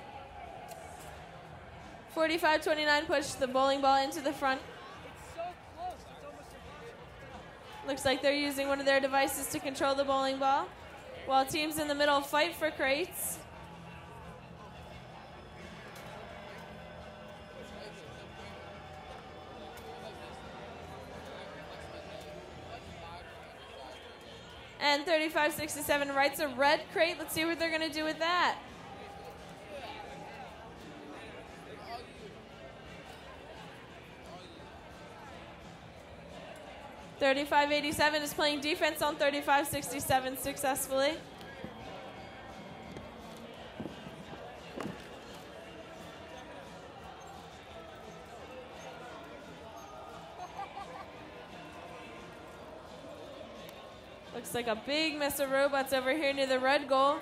45-29 push the bowling ball into the front. It's so close. It's almost impossible. Looks like they're using one of their devices to control the bowling ball, while teams in the middle fight for crates. And 35-67 writes a red crate. Let's see what they're going to do with that. $35.87 is playing defense on $35.67 successfully. Looks like a big mess of robots over here near the red goal.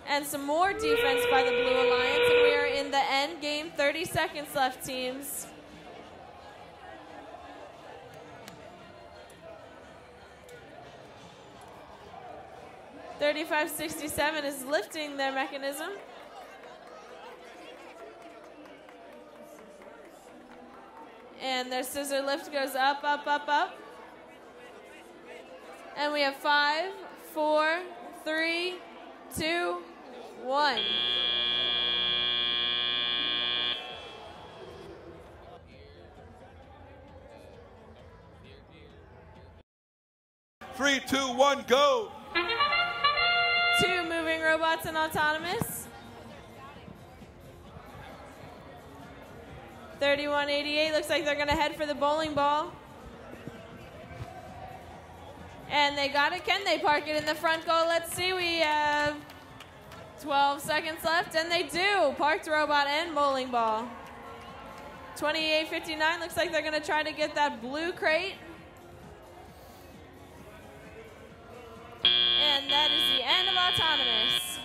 And some more defense by the Blue Alliance, and we are in the end game. 30 seconds left, teams. $35.67 is lifting their mechanism. And their scissor lift goes up, up, up, up. And we have 5, 4, 3, 2, 1. Three, two, one, go. 2 moving robots and autonomous. 3188 looks like they're going to head for the bowling ball. And they got it. Can they park it in the front goal? Let's see. We have 12 seconds left, and they do. Parked robot and bowling ball. 28:59 looks like they're going to try to get that blue crate. And that is the end of autonomous.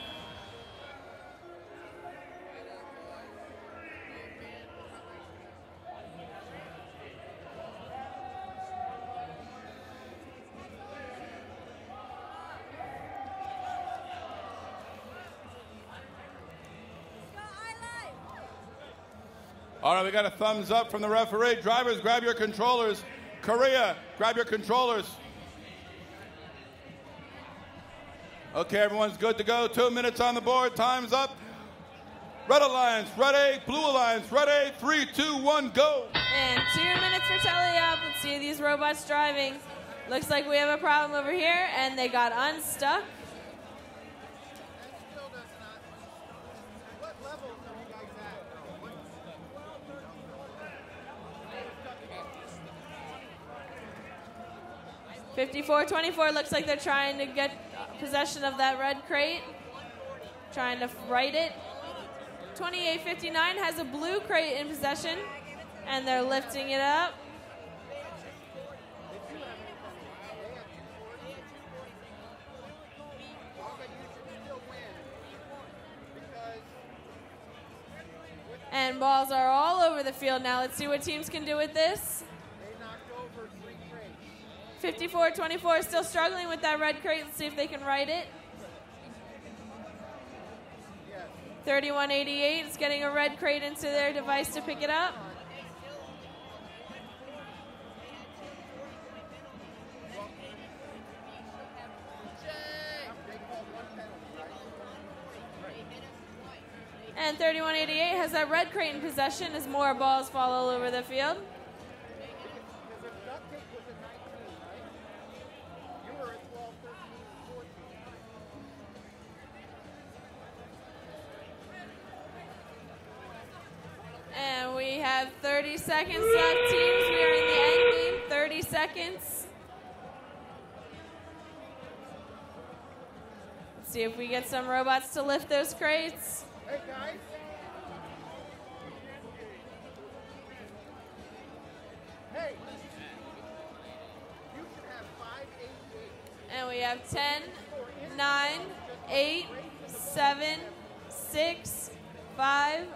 All right, we got a thumbs up from the referee. Drivers, grab your controllers. Korea, grab your controllers. Okay, everyone's good to go. 2 minutes on the board. Time's up. Red Alliance, ready. Blue Alliance, ready. 3, 2, 1, go. And 2 minutes for tele-up. Let's see these robots driving. Looks like we have a problem over here, and they got unstuck. What level are you guys at? 54-24 looks like they're trying to get possession of that red crate. Trying to right it. 28-59 has a blue crate in possession, and they're lifting it up. And balls are all over the field now. Let's see what teams can do with this. 54-24 is still struggling with that red crate. Let's see if they can right it. 31-88 is getting a red crate into their device to pick it up. And 31-88 has that red crate in possession as more balls fall all over the field. And we have 30 seconds left, teams. We are in the end game. 30 seconds. Let's see if we get some robots to lift those crates. Hey, guys. Hey. You should have 5, 8, 8. And we have 10, 9, 8, 7, 6, 5,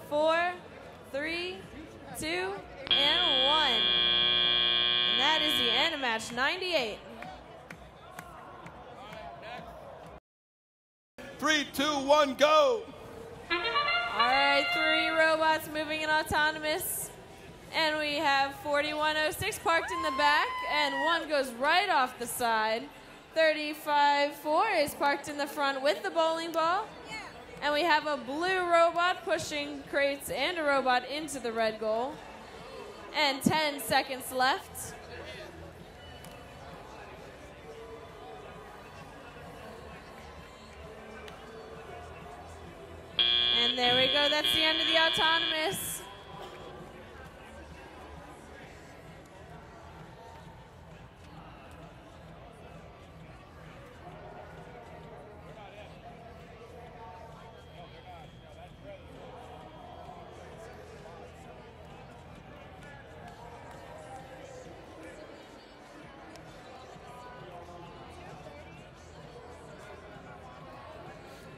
4, 3, 2, and 1. And that is the end of match 98. 3, 2, 1, go. All right, 3 robots moving in autonomous. And we have 4106 parked in the back, and 1 goes right off the side. 35-4 is parked in the front with the bowling ball. And we have a blue robot pushing crates and a robot into the red goal. And 10 seconds left. And there we go. That's the end of the autonomous.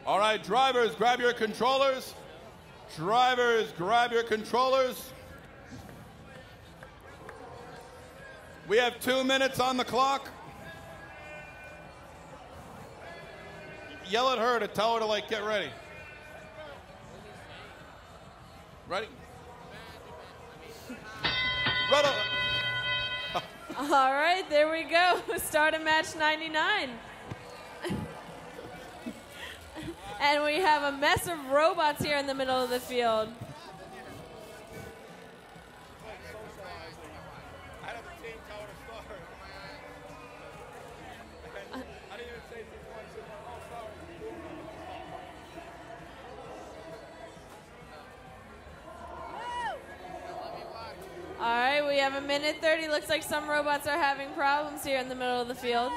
All right, drivers, grab your controllers. Drivers, grab your controllers. We have 2 minutes on the clock. Yell at her to tell her to, like, get ready. Ready? Right on. All right, there we go. Start of match 99. And we have a mess of robots here in the middle of the field. All right, we have 1:30. Looks like some robots are having problems here in the middle of the field.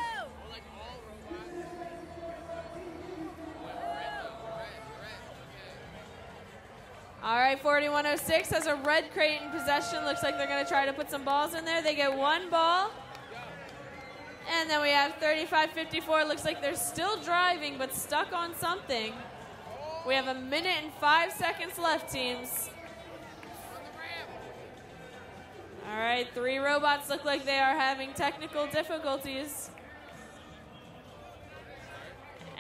All right, 4106 has a red crate in possession. Looks like they're going to try to put some balls in there. They get one ball. And then we have 3554. Looks like they're still driving but stuck on something. We have 1 minute and 5 seconds left, teams. All right, 3 robots look like they are having technical difficulties.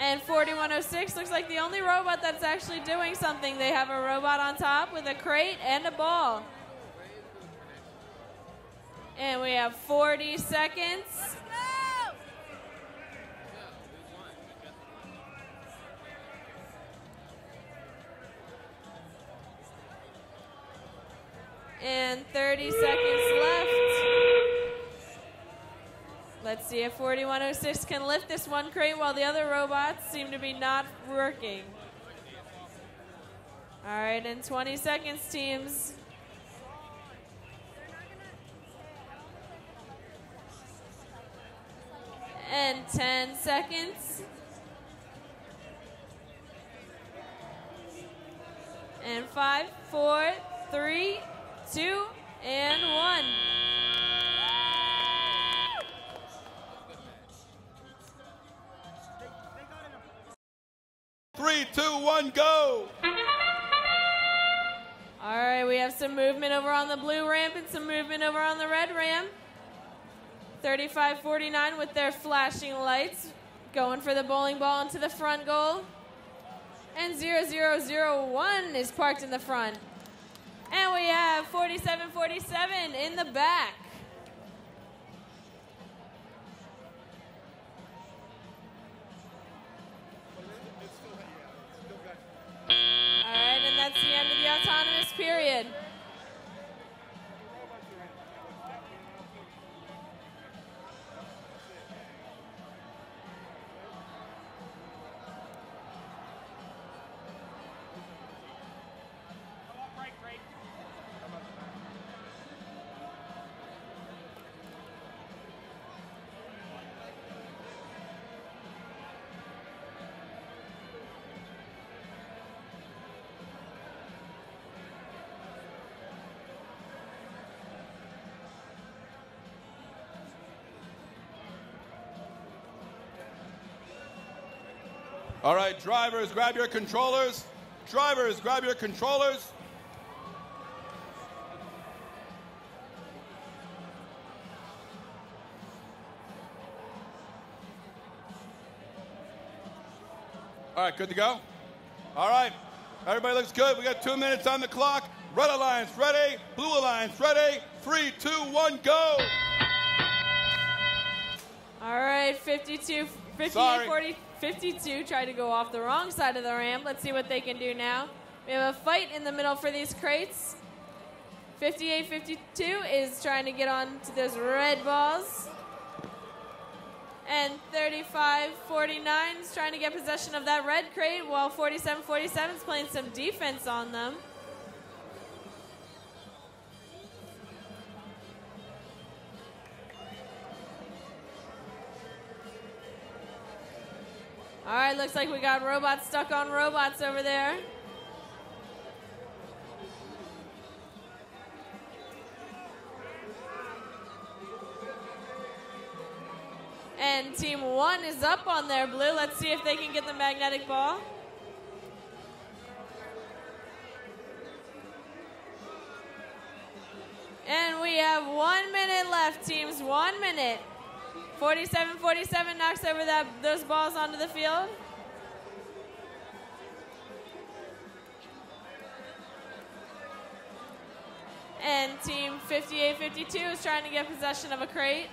And 4106 looks like the only robot that's actually doing something. They have a robot on top with a crate and a ball. And we have 40 seconds. And 30 seconds left. Let's see if 4106 can lift this one crate while the other robots seem to be not working. All right, in 20 seconds, teams. And 10 seconds. And 5, 4, 3, 2, and 1. 3, 2, 1, go! All right, we have some movement over on the blue ramp and some movement over on the red ramp. 3549 with their flashing lights, going for the bowling ball into the front goal. And 0001 is parked in the front. And we have 4747 in the back. All right, and that's the end of the autonomous period. All right, drivers, grab your controllers. Drivers, grab your controllers. All right, good to go? All right, everybody looks good. We got 2 minutes on the clock. Red Alliance ready, Blue Alliance ready. 3, 2, 1, go! All right, 52, 58, 40, 52 tried to go off the wrong side of the ramp. Let's see what they can do now. We have a fight in the middle for these crates. 58-52 is trying to get on to those red balls. And 35-49 is trying to get possession of that red crate, while 47-47 is playing some defense on them. All right, looks like we got robots stuck on robots over there. And team 1 is up on their blue. Let's see if they can get the magnetic ball. 1 minute left, teams. 1 minute. 47-47 knocks over those balls onto the field. And team 58-52 is trying to get possession of a crate.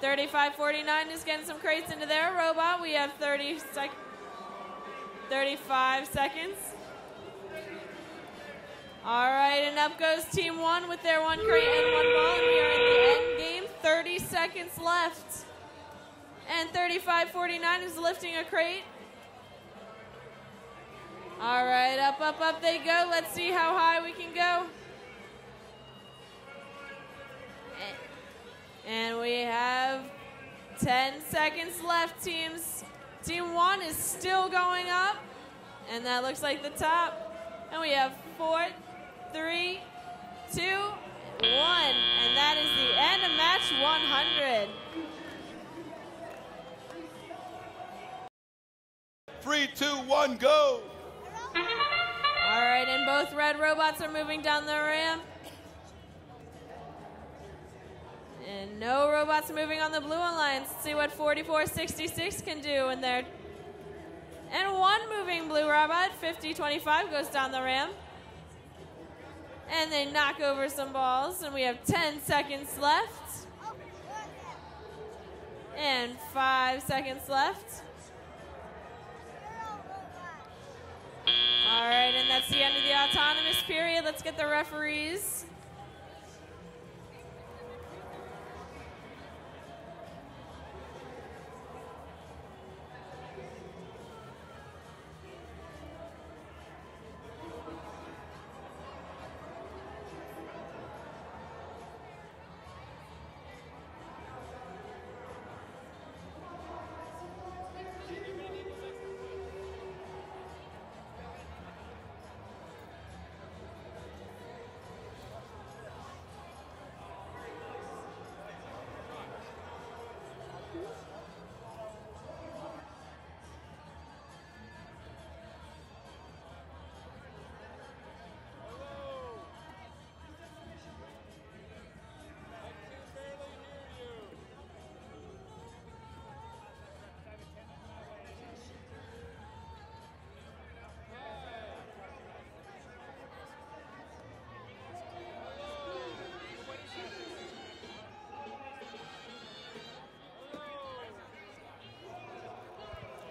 35-49 is getting some crates into their robot. We have 35 seconds. All right, and up goes team 1 with their 1 crate and 1 ball, and we are in the end game. 30 seconds left. And 35-49 is lifting a crate. All right, up, up, up they go. Let's see how high we can go. And we have 10 seconds left, teams. Team 1 is still going up, and that looks like the top. And we have 4, 3, 2, 1, and that is the end of match 100. 3, 2, 1, go. All right, and both red robots are moving down the ramp. And no robots moving on the blue alliance. Let's see what 44-66 can do in there. And 1 moving blue robot, 50-25, goes down the ramp. And they knock over some balls, and we have 10 seconds left. And 5 seconds left. All right, and that's the end of the autonomous period. Let's get the referees.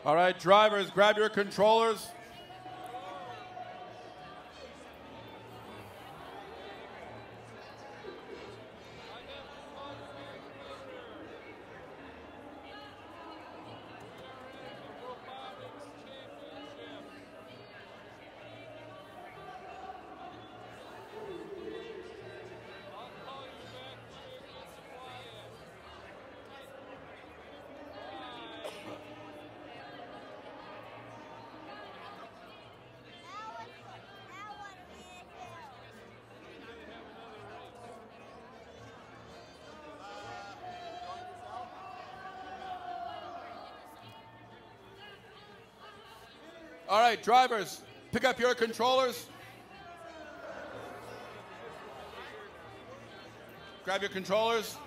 All right, drivers, grab your controllers. All right, drivers, pick up your controllers. Grab your controllers.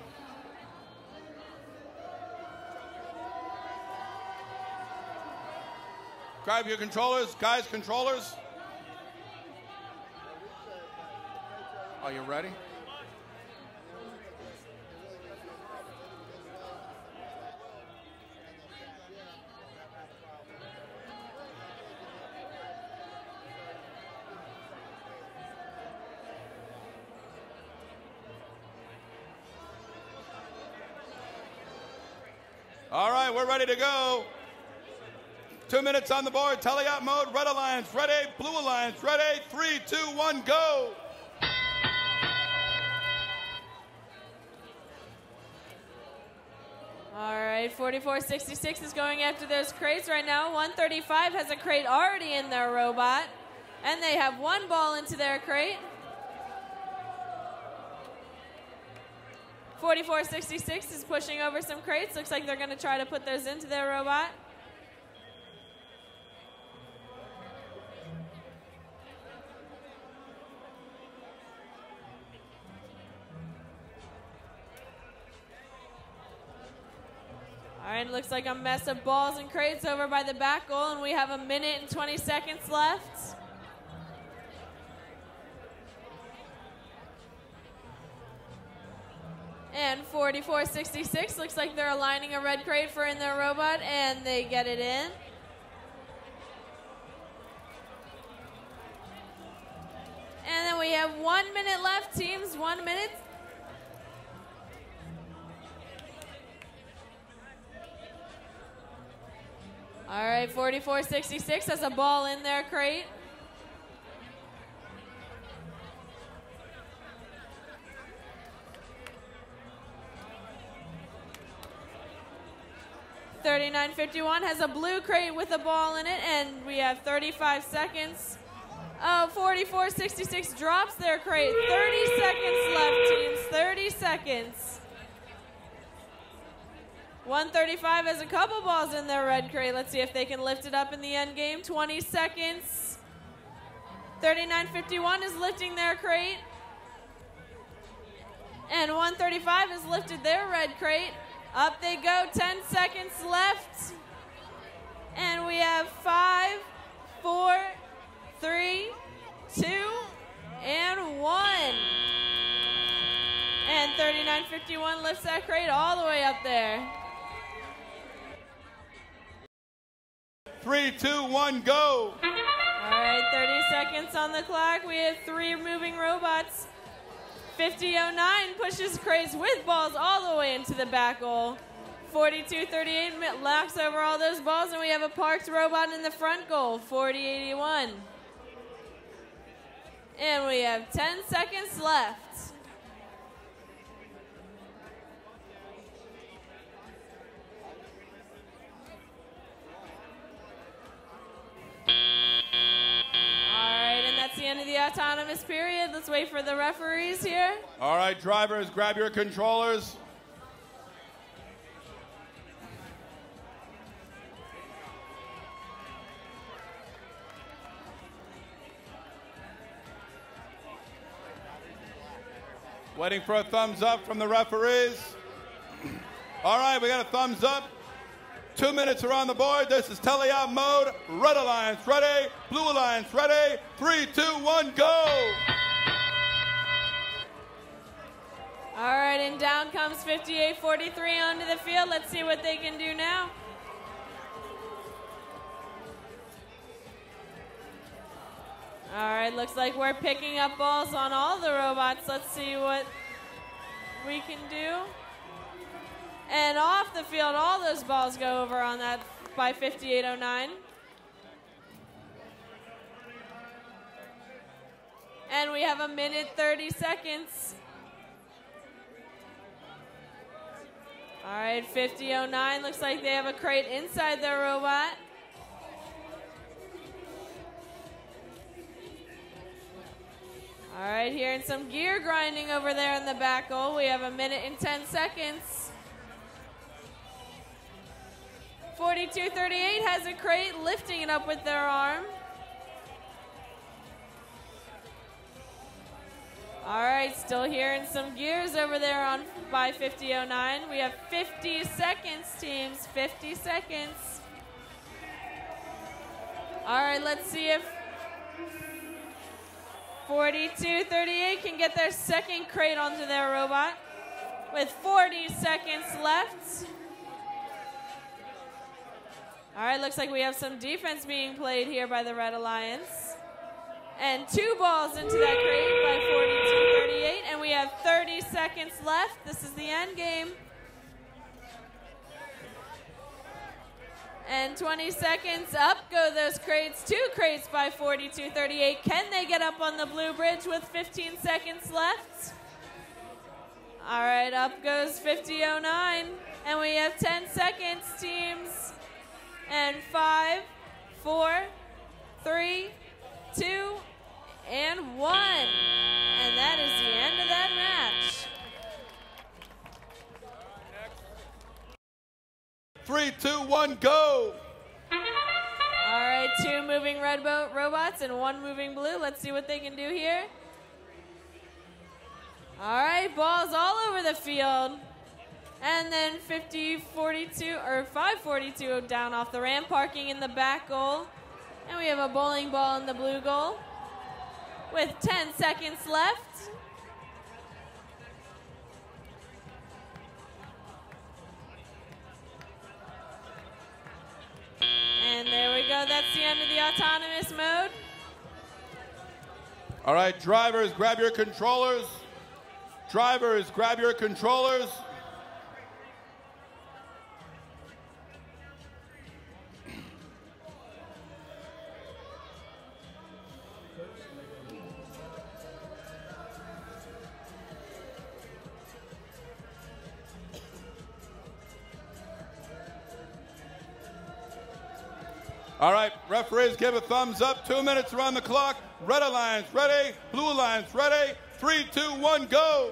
Grab your controllers. Guys, controllers. Are you ready? All right, we're ready to go. 2 minutes on the board. Teleop mode. Red Alliance, ready. Blue Alliance, ready. 3, 2, 1, go. All right, 44-66 is going after those crates right now. 135 has a crate already in their robot, and they have 1 ball into their crate. 44-66 is pushing over some crates. Looks like they're going to try to put those into their robot. right, looks like a mess of balls and crates over by the back goal, and we have a minute and 20 seconds left. And 44-66, looks like they're aligning a red crate for in their robot, and they get it in. And then we have 1 minute left, teams, 1 minute. All right, 44-66 has a ball in their crate. $39.51 has a blue crate with a ball in it, and we have 35 seconds. Oh, 44-66 drops their crate. 30 seconds left, teams. 30 seconds. 135 has a couple balls in their red crate. Let's see if they can lift it up in the end game. 20 seconds. 39.51 is lifting their crate. And 135 has lifted their red crate. Up they go, 10 seconds left. And we have 5, 4, 3, 2, and 1. And 39.51 lifts that crate all the way up there. 3, 2, 1, go. All right, 30 seconds on the clock. We have 3 moving robots. 50.09 pushes crates with balls all the way into the back goal. 42.38 locks over all those balls, and we have a parked robot in the front goal. 40.81. And we have 10 seconds left. The end of the autonomous period. Let's wait for the referees here. All right, drivers, grab your controllers. Waiting for a thumbs up from the referees. All right, we got a thumbs up. 2 minutes are on the board. This is tele-out mode. Red Alliance ready. Blue Alliance ready. 3, 2, 1, go. All right, and down comes 58.43 onto the field. Let's see what they can do now. All right, looks like we're picking up balls on all the robots. Let's see what we can do. And off the field, all those balls go over on that by 58.09. And we have a minute 30 seconds. All right, 50.09 looks like they have a crate inside their robot. All right, hearing some gear grinding over there in the back goal. We have a minute and 10 seconds. 42.38 has a crate, lifting it up with their arm. All right, still hearing some gears over there on by 50.09. We have 50 seconds, teams, 50 seconds. All right, let's see if 42.38 can get their second crate onto their robot with 40 seconds left. All right, looks like we have some defense being played here by the Red Alliance. And 2 balls into that crate by 42.38, and we have 30 seconds left. This is the end game. And 20 seconds, up go those crates. 2 crates by 42.38. Can they get up on the blue bridge with 15 seconds left? All right, up goes 50.09, and we have 10 seconds, teams. And 5, 4, 3, 2, and 1. And that is the end of that match. 3, 2, 1, go. All right, 2 moving red robots and 1 moving blue. Let's see what they can do here. All right, balls all over the field. And then 50-42 or 542 down off the ramp, parking in the back goal. And we have a bowling ball in the blue goal with 10 seconds left. And there we go. That's the end of the autonomous mode. All right, drivers, grab your controllers. Drivers, grab your controllers. All right, referees give a thumbs up. 2 minutes around the clock. Red Alliance ready, Blue Alliance ready. 3, 2, 1, go.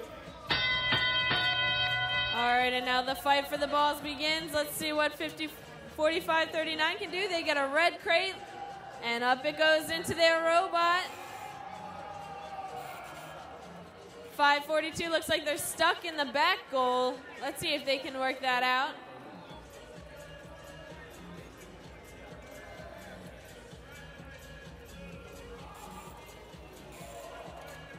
All right, and now the fight for the balls begins. Let's see what 45-39 can do. They get a red crate, and up it goes into their robot. 542 looks like they're stuck in the back goal. Let's see if they can work that out.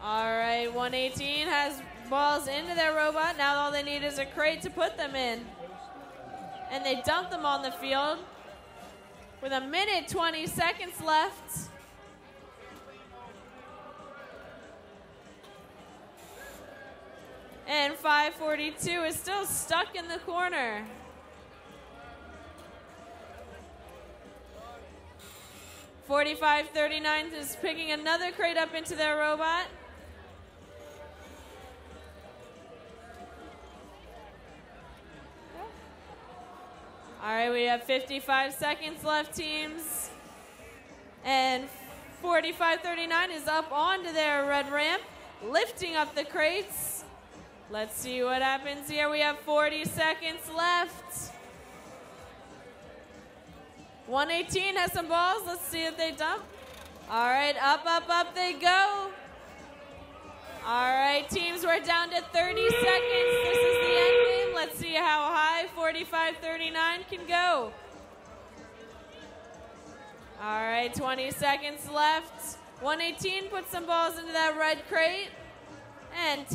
All right, 118 has balls into their robot. Now all they need is a crate to put them in. And they dump them on the field with 1 minute, 20 seconds left. And 542 is still stuck in the corner. .45-39 is picking another crate up into their robot. All right, we have 55 seconds left, teams. And 45-39 is up onto their red ramp, lifting up the crates. Let's see what happens here. We have 40 seconds left. 118 has some balls. Let's see if they dump. All right, up, up, up they go. All right, teams, we're down to 30 seconds. This is the end game. Let's see how high 45-39 can go. All right, 20 seconds left. 118 puts some balls into that red crate. And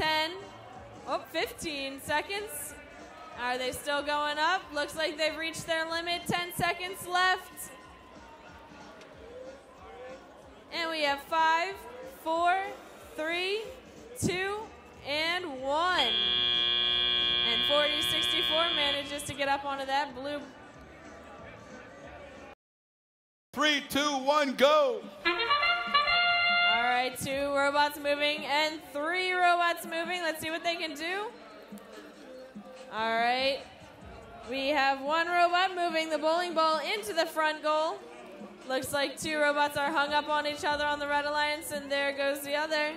15 seconds. Are they still going up? Looks like they've reached their limit. 10 seconds left. And we have 5, 4, 3, 2, and 1. And 40-64 manages to get up onto that blue. 3, 2, 1, go. All right, 2 robots moving and 3 robots moving. Let's see what they can do. All right. We have 1 robot moving the bowling ball into the front goal. Looks like 2 robots are hung up on each other on the Red Alliance, and there goes the other.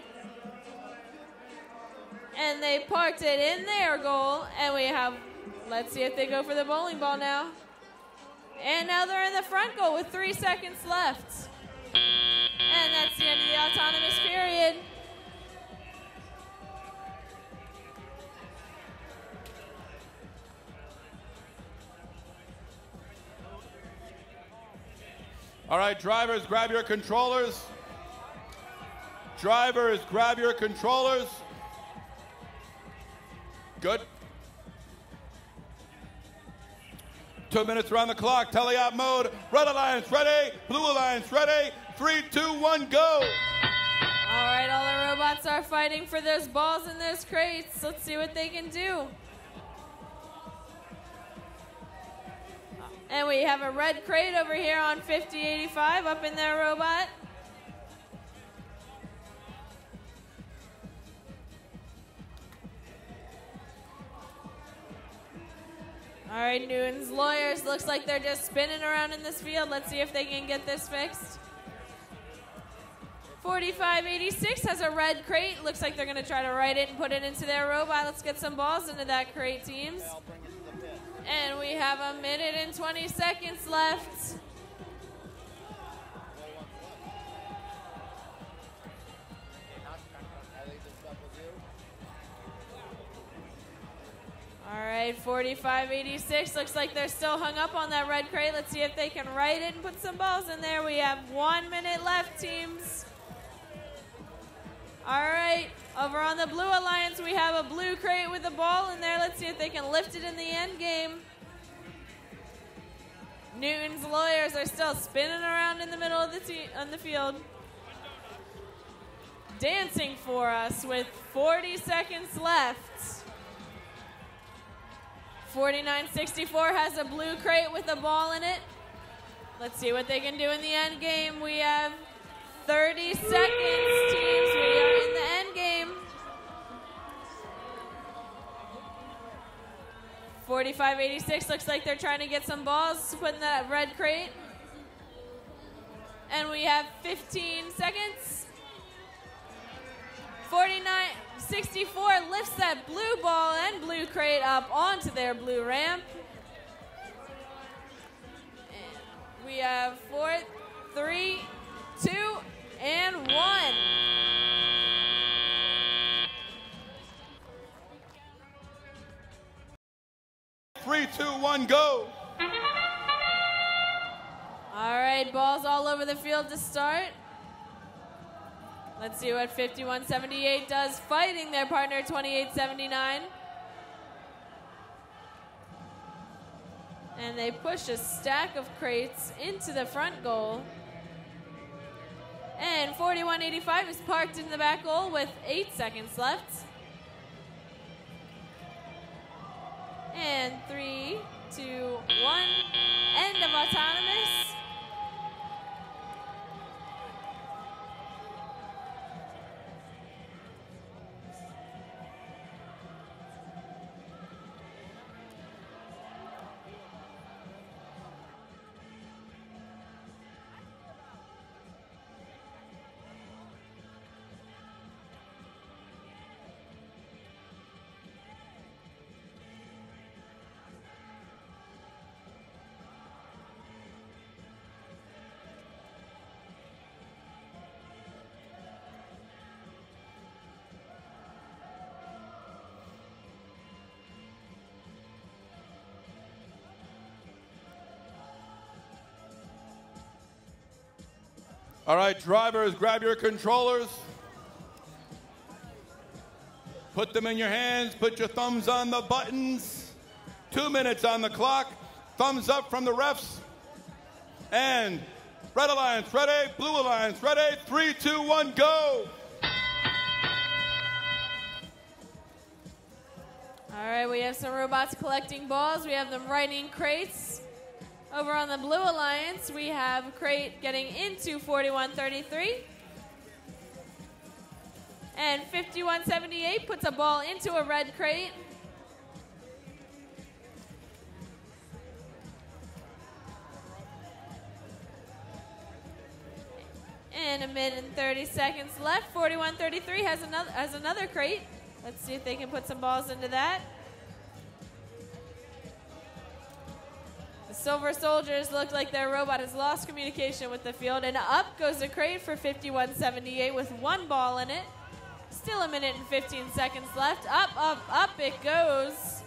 And they parked it in their goal, and we have, let's see if they go for the bowling ball now. And now they're in the front goal with 3 seconds left. And that's the end of the autonomous period. All right, drivers, grab your controllers. Drivers, grab your controllers. Good. 2 minutes around the clock. Teleop mode. Red Alliance ready. Blue Alliance ready. 3, 2, 1, go. All right, all the robots are fighting for those balls in those crates. Let's see what they can do. And we have a red crate over here on 5085 up in their robot. All right, Newton's Lawyers, looks like they're just spinning around in this field. Let's see if they can get this fixed. 4586 has a red crate. Looks like they're going to try to write it and put it into their robot. Let's get some balls into that crate, teams. And we have 1 minute and 20 seconds left. All right, right, 45-86. Looks like they're still hung up on that red crate. Let's see if they can right it and put some balls in there. We have 1 minute left, teams. All right, over on the blue alliance, we have a blue crate with a ball in there. Let's see if they can lift it in the end game. Newton's Lawyers are still spinning around in the middle of on the field. Dancing for us with 40 seconds left. 49-64 has a blue crate with a ball in it. Let's see what they can do in the end game. We have 30 seconds, teams. We are in the end game. 45-86 looks like they're trying to get some balls to put in that red crate. And we have 15 seconds. 49-64 lifts that blue ball and blue crate up onto their blue ramp. And we have 4, 3, 2, and 1. 3, 2, 1, go. All right, balls all over the field to start. Let's see what 51-78 does, fighting their partner 28-79. And they push a stack of crates into the front goal. And 41-85 is parked in the back goal with 8 seconds left. And 3, 2, 1, end of autonomous. All right, drivers, grab your controllers. Put them in your hands. Put your thumbs on the buttons. 2 minutes on the clock. Thumbs up from the refs. And red alliance, ready. Blue alliance, ready. 3, 2, 1, go. All right, we have some robots collecting balls. We have them righting crates. Over on the blue alliance, we have a crate getting into 41-33. And 51-78 puts a ball into a red crate. And 1 minute and 30 seconds left. 41-33 has another crate. Let's see if they can put some balls into that. The Silver Soldiers look like their robot has lost communication with the field, and up goes the crate for 51-78 with 1 ball in it. Still 1 minute and 15 seconds left. Up, up, up it goes.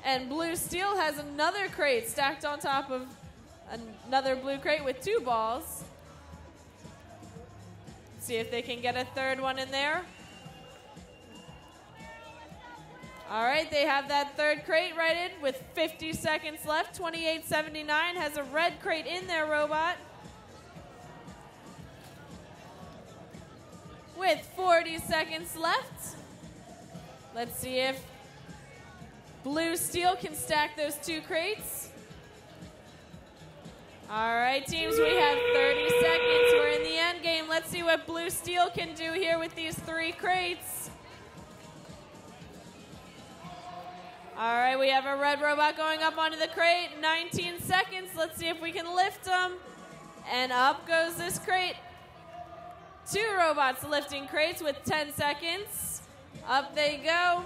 And Blue Steel has another crate stacked on top of another blue crate with 2 balls. Let's see if they can get a third one in there. All right, they have that third crate righted with 50 seconds left. 28-79 has a red crate in their robot. With 40 seconds left. Let's see if Blue Steel can stack those 2 crates. All right, teams, we have 30 seconds. We're in the end game. Let's see what Blue Steel can do here with these 3 crates. All right, we have a red robot going up onto the crate. 19 seconds. Let's see if we can lift them. And up goes this crate. 2 robots lifting crates with 10 seconds. Up they go.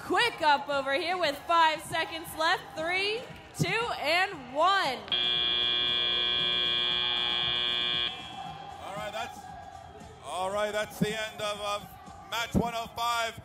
Quick up over here with 5 seconds left. 3, 2, and 1. All right, that's the end of match 105.